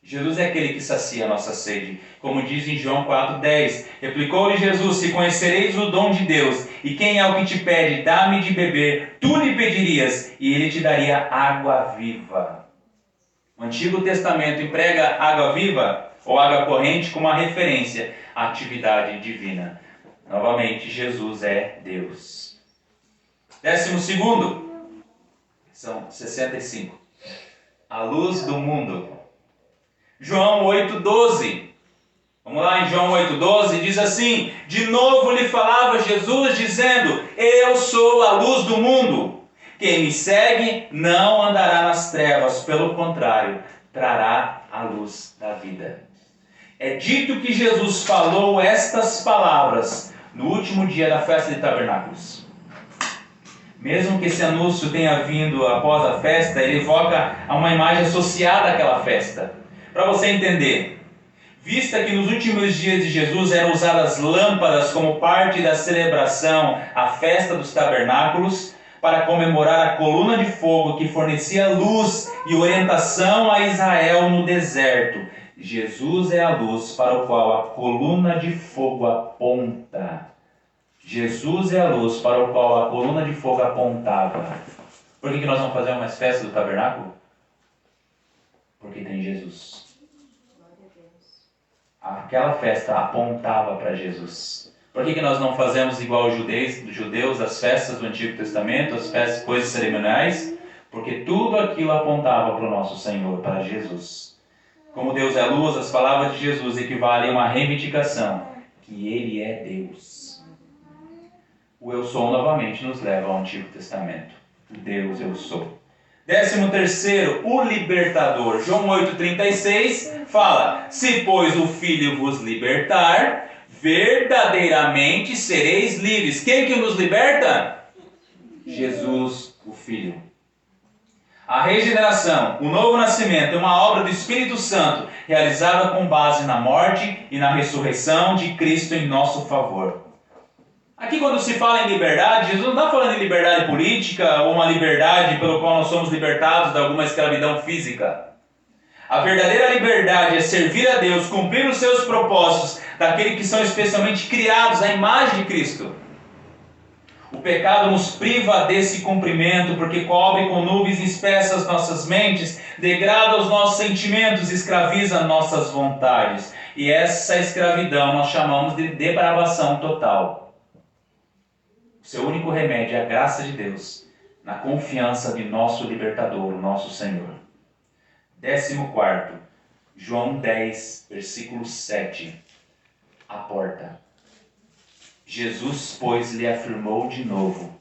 Jesus é aquele que sacia a nossa sede, como diz em João 4,10. Replicou-lhe Jesus: se conhecereis o dom de Deus, e quem é o que te pede, dá-me de beber, tu lhe pedirias, e ele te daria água viva. O Antigo Testamento emprega água viva ou água corrente como uma referência à atividade divina. Novamente, Jesus é Deus. 12º, são 65. A luz do mundo. João 8,12. Vamos lá em João 8,12, diz assim: de novo lhe falava Jesus, dizendo: eu sou a luz do mundo. Quem me segue não andará nas trevas, pelo contrário, trará a luz da vida. É dito que Jesus falou estas palavras no último dia da festa de tabernáculos. Mesmo que esse anúncio tenha vindo após a festa, ele evoca uma imagem associada àquela festa. Para você entender, vista que nos últimos dias de Jesus eram usadas lâmpadas como parte da celebração, a festa dos tabernáculos, para comemorar a coluna de fogo que fornecia luz e orientação a Israel no deserto. Jesus é a luz para o qual a coluna de fogo aponta. Jesus é a luz para o qual a coluna de fogo apontava. Por que nós não fazemos mais festa do tabernáculo? Porque tem Jesus. Aquela festa apontava para Jesus. Por que nós não fazemos igual os judeus as festas do Antigo Testamento, as festas, coisas cerimoniais? Porque tudo aquilo apontava para o nosso Senhor, para Jesus. Como Deus é luz, as palavras de Jesus equivalem a uma reivindicação que Ele é Deus. O eu sou novamente nos leva ao Antigo Testamento. O Deus eu sou. 13º, o libertador. João 8,36 fala: se pois o Filho vos libertar, verdadeiramente sereis livres. Quem que nos liberta? Jesus, o Filho. A regeneração, o novo nascimento, é uma obra do Espírito Santo, realizada com base na morte e na ressurreição de Cristo em nosso favor. Aqui, quando se fala em liberdade, Jesus não está falando em liberdade política ou uma liberdade pelo qual nós somos libertados de alguma escravidão física. A verdadeira liberdade é servir a Deus, cumprir os seus propósitos, daqueles que são especialmente criados à imagem de Cristo. O pecado nos priva desse cumprimento, porque cobre com nuvens espessas nossas mentes, degrada os nossos sentimentos, escraviza nossas vontades. E essa escravidão nós chamamos de depravação total. O seu único remédio é a graça de Deus, na confiança de nosso libertador, o nosso Senhor. 14º, João 10, versículo 7. A porta. Jesus, pois, lhe afirmou de novo: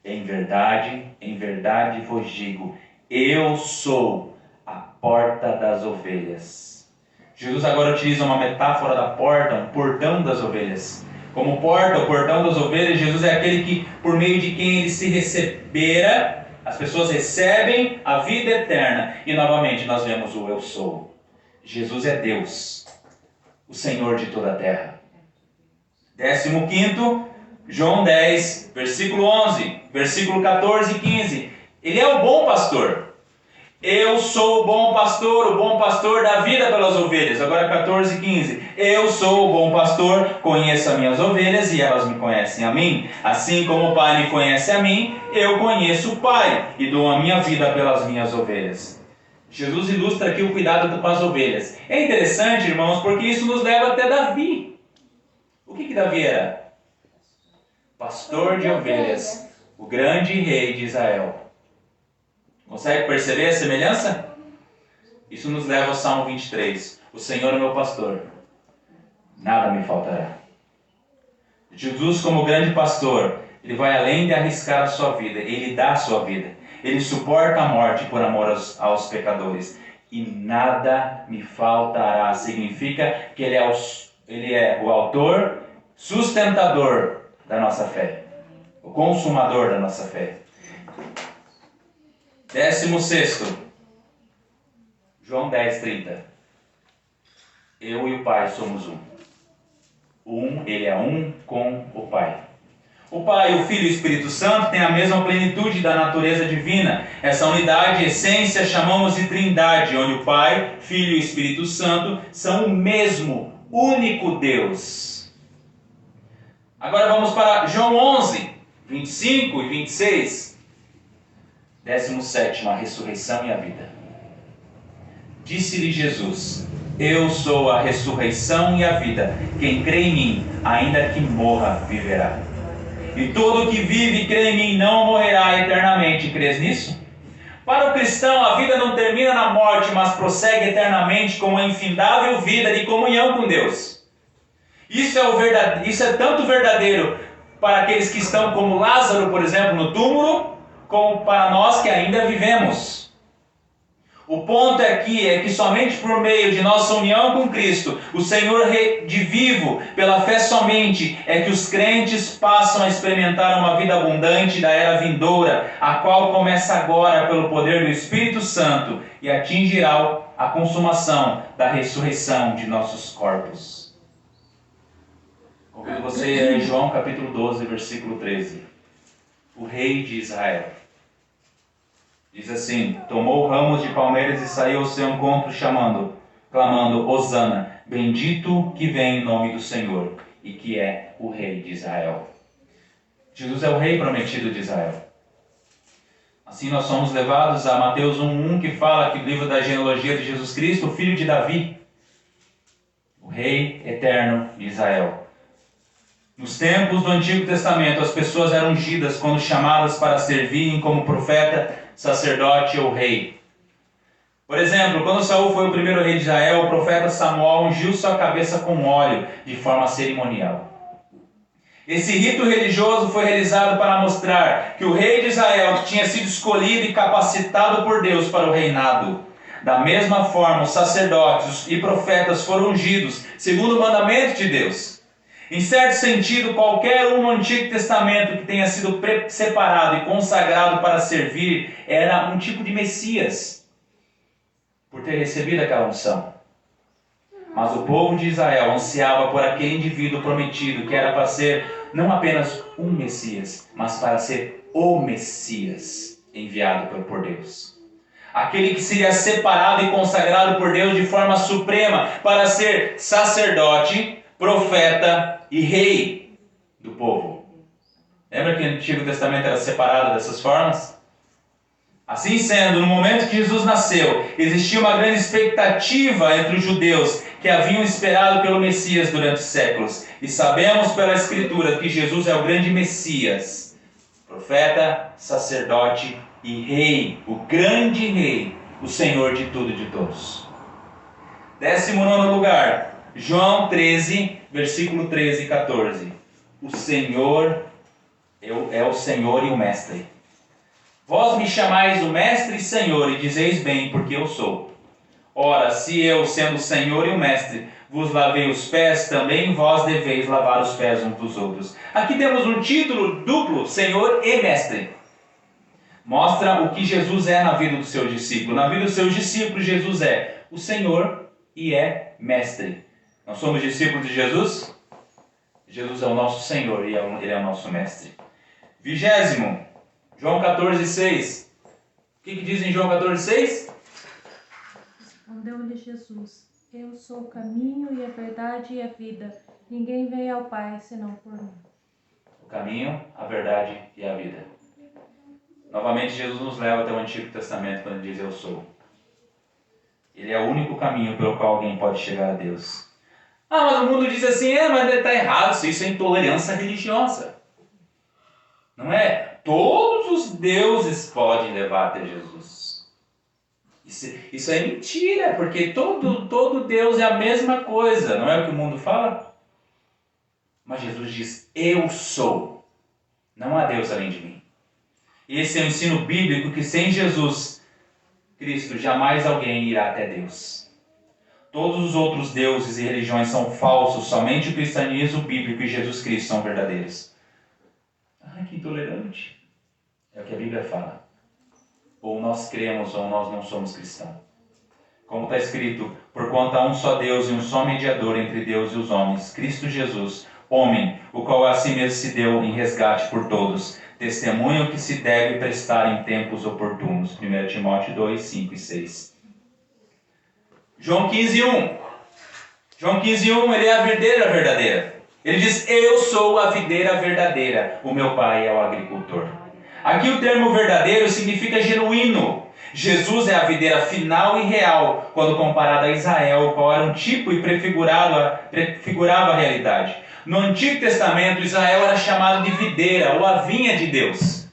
em verdade vos digo, eu sou a porta das ovelhas. Jesus agora utiliza uma metáfora da porta, um portão das ovelhas. Como porta, o portão das ovelhas, Jesus é aquele que, por meio de quem ele se recebera, as pessoas recebem a vida eterna. E novamente nós vemos o eu sou. Jesus é Deus, o Senhor de toda a terra. 15º, João 10, versículo 11, versículo 14 e 15. Ele é o bom pastor. Eu sou o bom pastor dá vida pelas ovelhas. Agora 14 e 15. Eu sou o bom pastor, conheço as minhas ovelhas e elas me conhecem a mim. Assim como o Pai me conhece a mim, eu conheço o Pai e dou a minha vida pelas minhas ovelhas. Jesus ilustra aqui o cuidado com as ovelhas. É interessante, irmãos, porque isso nos leva até Davi. O que Davi era? Pastor de ovelhas, o grande rei de Israel. Consegue perceber a semelhança? Isso nos leva ao Salmo 23. O Senhor é meu pastor, nada me faltará. Jesus, como grande pastor, ele vai além de arriscar a sua vida. Ele dá a sua vida. Ele suporta a morte por amor aos pecadores. E nada me faltará. Significa que ele é o autor, sustentador da nossa fé. O consumador da nossa fé. 16º, João 10, 30. Eu e o Pai somos um. Ele é um com o Pai. O Pai, o Filho e o Espírito Santo têm a mesma plenitude da natureza divina. Essa unidade, essência, chamamos de Trindade, onde o Pai, Filho e Espírito Santo são o mesmo, único Deus. Agora vamos para João 11, 25 e 26. 17º, a ressurreição e a vida. Disse-lhe Jesus: Eu sou a ressurreição e a vida. Quem crê em mim, ainda que morra, viverá. E todo que vive e crê em mim não morrerá eternamente. Crês nisso? Para o cristão, a vida não termina na morte, mas prossegue eternamente com uma infindável vida de comunhão com Deus. Isso é tanto verdadeiro para aqueles que estão como Lázaro, por exemplo, no túmulo, como para nós que ainda vivemos. O ponto aqui é que somente por meio de nossa união com Cristo, o Senhor de vivo, pela fé somente, é que os crentes passam a experimentar uma vida abundante da era vindoura, a qual começa agora pelo poder do Espírito Santo e atingirá a consumação da ressurreição de nossos corpos. Convido você a ler João capítulo 12, versículo 13. O rei de Israel. Diz assim: tomou ramos de palmeiras e saiu ao seu encontro clamando, Hosana, bendito que vem em nome do Senhor, e que é o rei de Israel. Jesus é o rei prometido de Israel. Assim nós somos levados a Mateus 1:1, que fala que o livro da genealogia de Jesus Cristo, o filho de Davi, o rei eterno de Israel. Nos tempos do Antigo Testamento, as pessoas eram ungidas quando chamadas para servirem como profeta, sacerdote ou rei. Por exemplo, quando Saul foi o primeiro rei de Israel, o profeta Samuel ungiu sua cabeça com óleo de forma cerimonial. Esse rito religioso foi realizado para mostrar que o rei de Israel tinha sido escolhido e capacitado por Deus para o reinado. Da mesma forma, os sacerdotes e profetas foram ungidos, segundo o mandamento de Deus. Em certo sentido, qualquer um no Antigo Testamento que tenha sido separado e consagrado para servir era um tipo de Messias, por ter recebido aquela unção. Mas o povo de Israel ansiava por aquele indivíduo prometido, que era para ser não apenas um Messias, mas para ser o Messias enviado por Deus. Aquele que seria separado e consagrado por Deus de forma suprema para ser sacerdote, profeta e rei do povo. Lembra que o Antigo Testamento era separado dessas formas? Assim sendo, no momento que Jesus nasceu, existia uma grande expectativa entre os judeus que haviam esperado pelo Messias durante séculos. E sabemos pela Escritura que Jesus é o grande Messias, profeta, sacerdote e rei, o grande rei, o Senhor de tudo e de todos. 19º lugar, João 13, versículo 13 e 14. O Senhor é o Senhor e o Mestre. Vós me chamais o Mestre e Senhor, e dizeis bem, porque eu sou. Ora, se eu, sendo o Senhor e o Mestre, vos lavei os pés, também vós deveis lavar os pés uns dos outros. Aqui temos um título duplo, Senhor e Mestre. Mostra o que Jesus é na vida do seu discípulo. Na vida dos seus discípulos, Jesus é o Senhor e é Mestre. Nós somos discípulos de Jesus? Jesus é o nosso Senhor e Ele é o nosso Mestre. 20º, João 14,6. O que diz em João 14,6? Respondeu-lhe Jesus: Eu sou o caminho e a verdade e a vida. Ninguém vem ao Pai senão por mim. O caminho, a verdade e a vida. Novamente, Jesus nos leva até o Antigo Testamento quando ele diz eu sou. Ele é o único caminho pelo qual alguém pode chegar a Deus. Ah, mas o mundo diz assim, mas ele está errado, isso é intolerância religiosa. Não é? Todos os deuses podem levar até Jesus. Isso é mentira, porque todo Deus é a mesma coisa, não é o que o mundo fala? Mas Jesus diz, eu sou. Não há Deus além de mim. Esse é o ensino bíblico que sem Jesus Cristo jamais alguém irá até Deus. Todos os outros deuses e religiões são falsos, somente o cristianismo bíblico e Jesus Cristo são verdadeiros. Ah, que intolerante. É o que a Bíblia fala. Ou nós cremos ou nós não somos cristãos. Como está escrito, porquanto há um só Deus e um só mediador entre Deus e os homens, Cristo Jesus, homem, o qual a si mesmo se deu em resgate por todos, testemunho que se deve prestar em tempos oportunos. 1 Timóteo 2, 5 e 6. João 15:1. João 15:1, ele é a videira verdadeira. Ele diz, eu sou a videira verdadeira, o meu pai é o agricultor. Aqui o termo verdadeiro significa genuíno. Jesus é a videira final e real quando comparado a Israel, qual era um tipo e prefigurava a realidade. No Antigo Testamento, Israel era chamado de videira ou a vinha de Deus.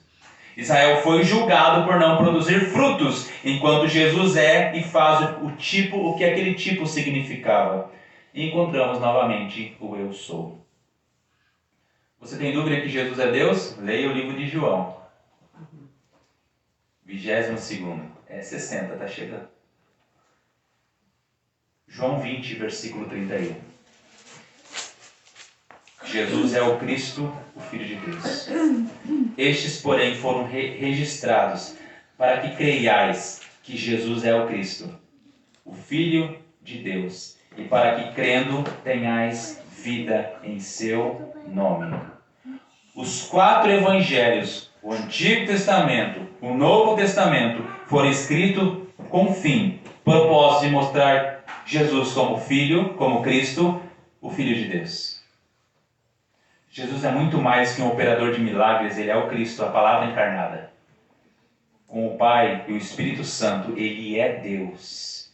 Israel foi julgado por não produzir frutos, enquanto Jesus é e faz o que aquele tipo significava. E encontramos novamente o eu sou. Você tem dúvida que Jesus é Deus? Leia o livro de João. 22º. É 60, está chegando. João 20, versículo 31. Jesus é o Cristo, o Filho de Deus. Estes, porém, foram registrados para que creiais que Jesus é o Cristo, o Filho de Deus, e para que, crendo, tenhais vida em seu nome. Os 4 evangelhos, o Antigo Testamento, o Novo Testamento, foram escritos com propósito de mostrar Jesus como Filho, como Cristo, o Filho de Deus. Jesus é muito mais que um operador de milagres, ele é o Cristo, a palavra encarnada. Com o Pai e o Espírito Santo, ele é Deus.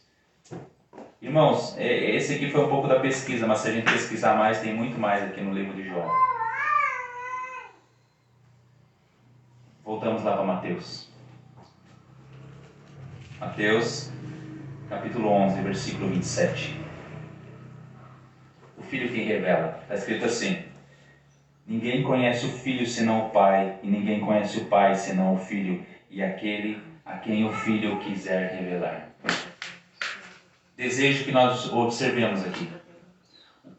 Irmãos, esse aqui foi um pouco da pesquisa, mas se a gente pesquisar mais, tem muito mais aqui no livro de João. Voltamos lá para Mateus. Mateus, capítulo 11, versículo 27. O Filho quem revela. Está escrito assim: ninguém conhece o Filho senão o Pai, e ninguém conhece o Pai senão o Filho, e aquele a quem o Filho quiser revelar. Desejo que nós observemos aqui.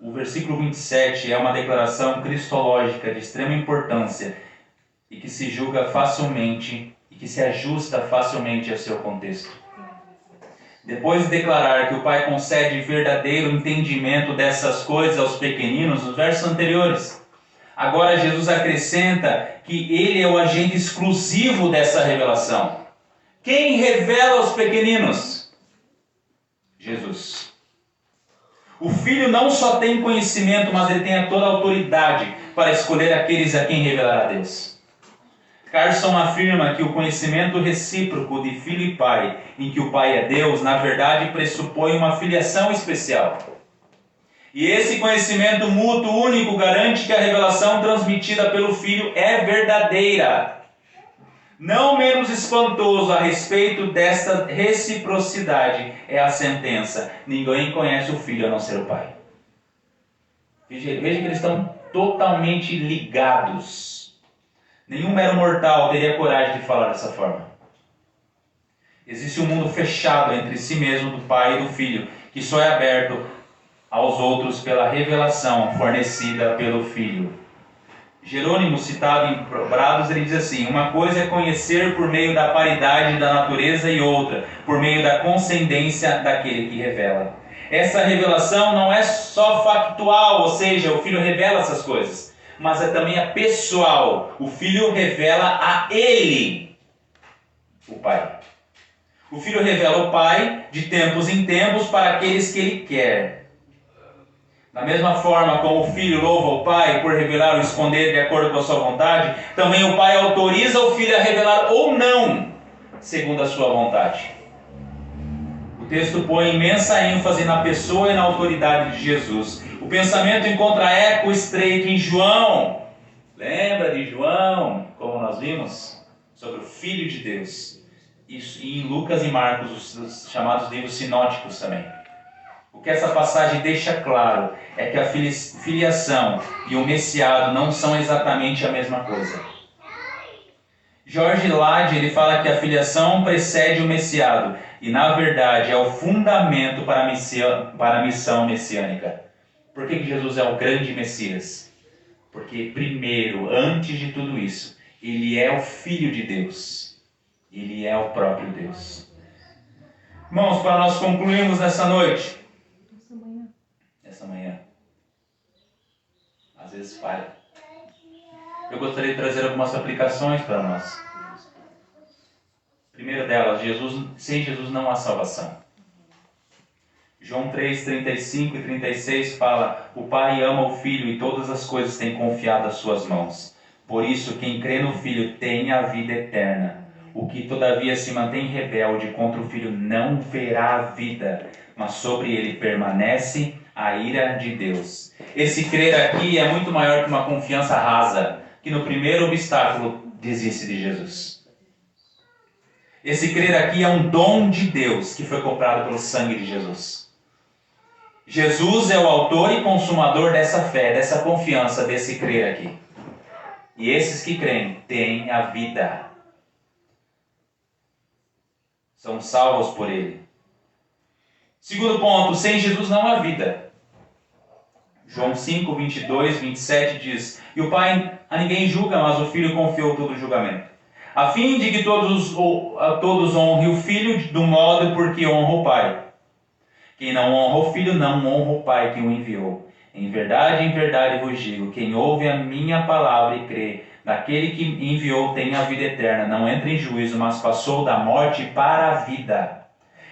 O versículo 27 é uma declaração cristológica de extrema importância e que se julga facilmente e que se ajusta facilmente ao seu contexto. Depois de declarar que o Pai concede verdadeiro entendimento dessas coisas aos pequeninos, nos versos anteriores, agora Jesus acrescenta que ele é o agente exclusivo dessa revelação. Quem revela aos pequeninos? Jesus. O Filho não só tem conhecimento, mas ele tem toda a autoridade para escolher aqueles a quem revelar a Deus. Carson afirma que o conhecimento recíproco de filho e pai, em que o pai é Deus, na verdade pressupõe uma filiação especial. E esse conhecimento mútuo único garante que a revelação transmitida pelo Filho é verdadeira. Não menos espantoso a respeito desta reciprocidade é a sentença: ninguém conhece o Filho a não ser o Pai. Veja que eles estão totalmente ligados. Nenhum mero mortal teria coragem de falar dessa forma. Existe um mundo fechado entre si mesmo, do Pai e do Filho, que só é aberto aos outros pela revelação fornecida pelo Filho. Jerônimo, citado em Probrados, ele diz assim: uma coisa é conhecer por meio da paridade da natureza e outra, por meio da conscendência daquele que revela. Essa revelação não é só factual, ou seja, o Filho revela essas coisas, mas é também a pessoal. O Filho revela a Ele, o Pai. O Filho revela o Pai de tempos em tempos para aqueles que Ele quer. Da mesma forma como o Filho louva o Pai por revelar ou esconder de acordo com a sua vontade, também o Pai autoriza o Filho a revelar ou não, segundo a sua vontade. O texto põe imensa ênfase na pessoa e na autoridade de Jesus. O pensamento encontra eco estreito em João. Lembra de João, como nós vimos, sobre o Filho de Deus. Isso, e em Lucas e Marcos, os chamados livros sinóticos também. O que essa passagem deixa claro é que a filiação e o messiado não são exatamente a mesma coisa. George Lade, ele fala que a filiação precede o messiado e, na verdade, é o fundamento para a missão messiânica. Por que Jesus é o grande Messias? Porque, primeiro, antes de tudo isso, ele é o Filho de Deus. Ele é o próprio Deus. Irmãos, para nós concluirmos nessa noite, essa manhã, às vezes falha. Eu gostaria de trazer algumas aplicações para nós. Primeira delas, sem Jesus não há salvação. João 3, 35 e 36 fala: o Pai ama o Filho e todas as coisas tem confiado às suas mãos. Por isso, quem crê no Filho tem a vida eterna. O que todavia se mantém rebelde contra o Filho não verá a vida, mas sobre ele permanece a ira de Deus. Esse crer aqui é muito maior que uma confiança rasa, que no primeiro obstáculo desiste de Jesus. Esse crer aqui é um dom de Deus que foi comprado pelo sangue de Jesus. Jesus é o autor e consumador dessa fé, dessa confiança, desse crer aqui. E esses que creem têm a vida. São salvos por ele. Segundo ponto, sem Jesus não há vida. João 5, 22, 27 diz: E o Pai a ninguém julga, mas o Filho confiou todo o julgamento, a fim de que todos honrem o Filho do modo porque honra o Pai. Quem não honra o Filho não honra o Pai que o enviou. Em verdade vos digo, quem ouve a minha palavra e crê naquele que enviou tem a vida eterna, não entra em juízo, mas passou da morte para a vida.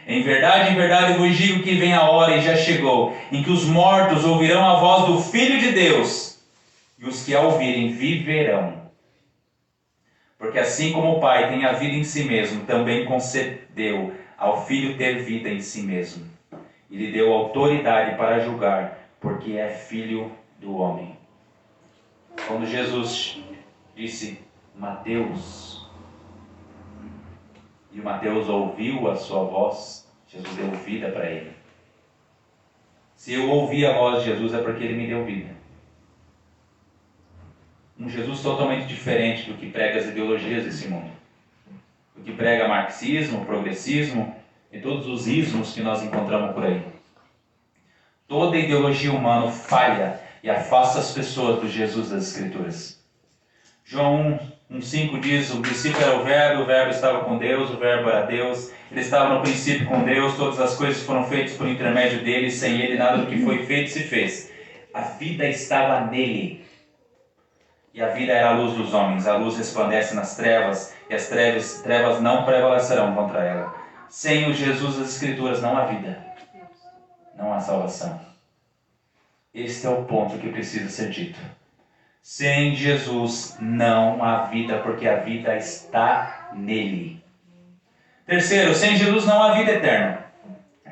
Em verdade vos digo que vem a hora e já chegou, em que os mortos ouvirão a voz do Filho de Deus, e os que a ouvirem viverão. Porque assim como o Pai tem a vida em si mesmo, também concedeu ao Filho ter vida em si mesmo. E lhe deu autoridade para julgar, porque é Filho do homem. Quando Jesus disse Mateus, e o Mateus ouviu a sua voz, Jesus deu vida para ele. Se eu ouvi a voz de Jesus é porque ele me deu vida. Um Jesus totalmente diferente do que prega as ideologias desse mundo. Do que prega marxismo, progressismo e todos os ismos que nós encontramos por aí. Toda ideologia humana falha e afasta as pessoas do Jesus das Escrituras. João 1,5 diz: o princípio era o verbo estava com Deus, o verbo era Deus, ele estava no princípio com Deus, todas as coisas foram feitas por intermédio dele, sem ele nada do que foi feito se fez. A vida estava nele. E a vida era a luz dos homens, a luz resplandece nas trevas, e as trevas não prevalecerão contra ela. Sem o Jesus das Escrituras não há vida, não há salvação. Este é o ponto que precisa ser dito. Sem Jesus não há vida, porque a vida está nele. Terceiro, sem Jesus não há vida eterna.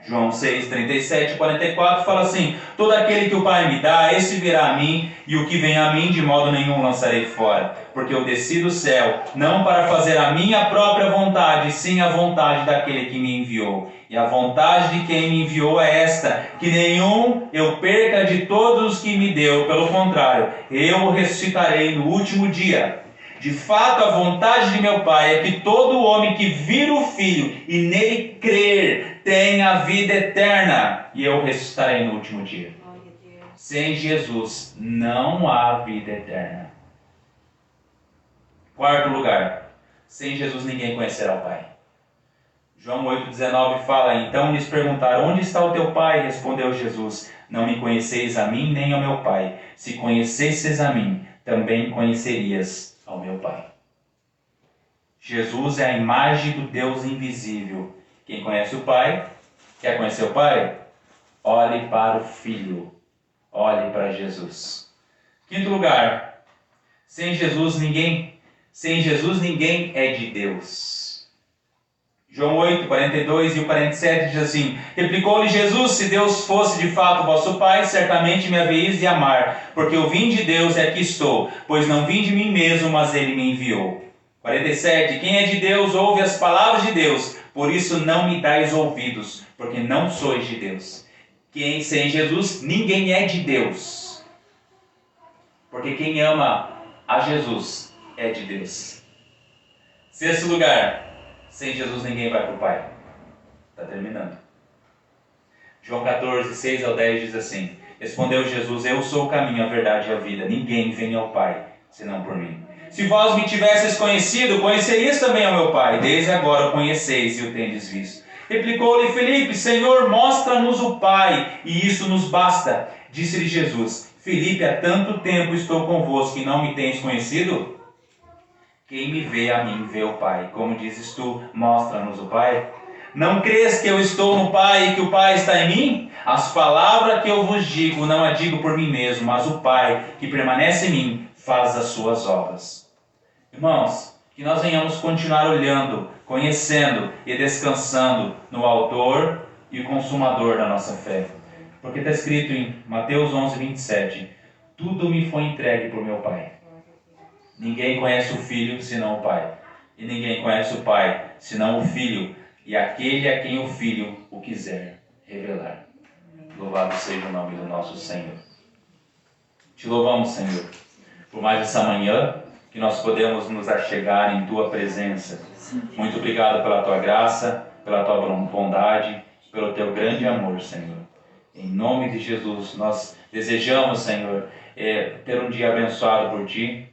João 6, 37 e 44 fala assim: todo aquele que o Pai me dá, esse virá a mim, e o que vem a mim de modo nenhum lançarei fora. Porque eu desci do céu, não para fazer a minha própria vontade, sim a vontade daquele que me enviou. E a vontade de quem me enviou é esta, que nenhum eu perca de todos os que me deu, pelo contrário, eu o ressuscitarei no último dia. De fato, a vontade de meu Pai é que todo homem que vira o Filho e nele crer tenha a vida eterna, e eu ressuscitarei no último dia. Sem Jesus não há vida eterna. Quarto lugar, sem Jesus ninguém conhecerá o Pai. João 8,19 fala: então lhes perguntaram: onde está o teu Pai? Respondeu Jesus: não me conheceis a mim nem ao meu Pai. Se conhecesses a mim, também conhecerias ao meu Pai. Jesus é a imagem do Deus invisível. Quem conhece o Pai, quer conhecer o Pai? Olhe para o Filho. Olhe para Jesus. Quinto lugar, sem Jesus ninguém é de Deus. João 8, 42 e o 47 diz assim: replicou-lhe Jesus: se Deus fosse de fato vosso Pai, certamente me haveis de amar, porque eu vim de Deus e aqui estou, pois não vim de mim mesmo, mas ele me enviou. 47, quem é de Deus ouve as palavras de Deus, por isso não me dais ouvidos, porque não sois de Deus. Quem sem Jesus, ninguém é de Deus, porque quem ama a Jesus é de Deus. Sexto lugar, sem Jesus ninguém vai para o Pai. Está terminando. João 14, 6 ao 10 diz assim: respondeu Jesus: eu sou o caminho, a verdade e a vida. Ninguém vem ao Pai, senão por mim. Se vós me tivesseis conhecido, conhecerias também ao meu Pai. Desde agora o conheceis e o tendes visto. Replicou-lhe Filipe: Senhor, mostra-nos o Pai, e isso nos basta. Disse-lhe Jesus: Filipe, há tanto tempo estou convosco e não me tens conhecido? Quem me vê a mim vê o Pai. Como dizes tu, mostra-nos o Pai? Não crês que eu estou no Pai e que o Pai está em mim? As palavras que eu vos digo, não as digo por mim mesmo, mas o Pai que permanece em mim faz as suas obras. Irmãos, Que nós venhamos continuar olhando, conhecendo e descansando no autor e consumador da nossa fé. Porque está escrito em Mateus 11, 27, tudo me foi entregue por meu Pai. Ninguém conhece o Filho senão o Pai. E ninguém conhece o Pai senão o Filho, e aquele a quem o Filho o quiser revelar. Louvado seja o nome do nosso Senhor. Te louvamos, Senhor, por mais essa manhã que nós podemos nos achegar em Tua presença. Muito obrigado pela Tua graça, pela Tua bondade, pelo Teu grande amor, Senhor. Em nome de Jesus, nós desejamos, Senhor, ter um dia abençoado por Ti.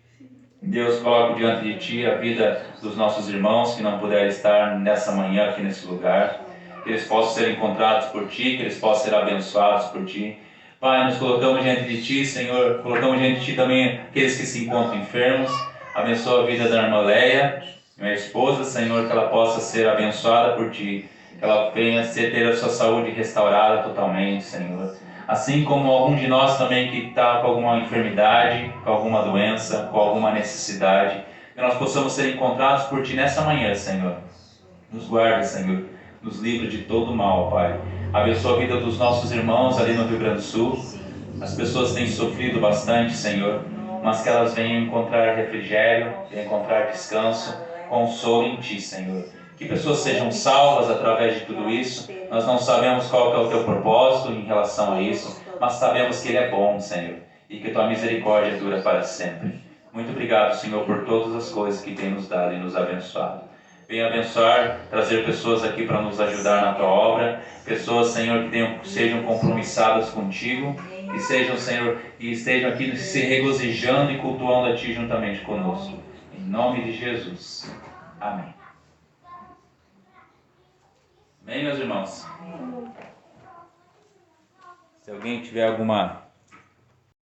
Deus, coloca diante de Ti a vida dos nossos irmãos que não puderam estar nessa manhã aqui nesse lugar. Que eles possam ser encontrados por Ti, que eles possam ser abençoados por Ti. Pai, nos colocamos diante de Ti, Senhor. Colocamos diante de Ti também aqueles que se encontram enfermos. Abençoa a vida da irmã Leia, minha esposa, Senhor, que ela possa ser abençoada por Ti. Que ela venha ter a sua saúde restaurada totalmente, Senhor. Assim como algum de nós também que está com alguma enfermidade, com alguma doença, com alguma necessidade, que nós possamos ser encontrados por Ti nessa manhã, Senhor. Nos guarde, Senhor, nos livre de todo mal, Pai. Abençoa a vida dos nossos irmãos ali no Rio Grande do Sul. As pessoas têm sofrido bastante, Senhor, mas que elas venham encontrar refrigério, venham encontrar descanso, consolo em Ti, Senhor. Que pessoas sejam salvas através de tudo isso. Nós não sabemos qual que é o Teu propósito em relação a isso, mas sabemos que Ele é bom, Senhor, e que Tua misericórdia dura para sempre. Muito obrigado, Senhor, por todas as coisas que tem nos dado e nos abençoado. Venha abençoar, trazer pessoas aqui para nos ajudar na Tua obra, pessoas, Senhor, que sejam compromissadas contigo, que sejam, Senhor, que estejam aqui se regozijando e cultuando a Ti juntamente conosco. Em nome de Jesus. Amém. Amém, meus irmãos? Se alguém tiver alguma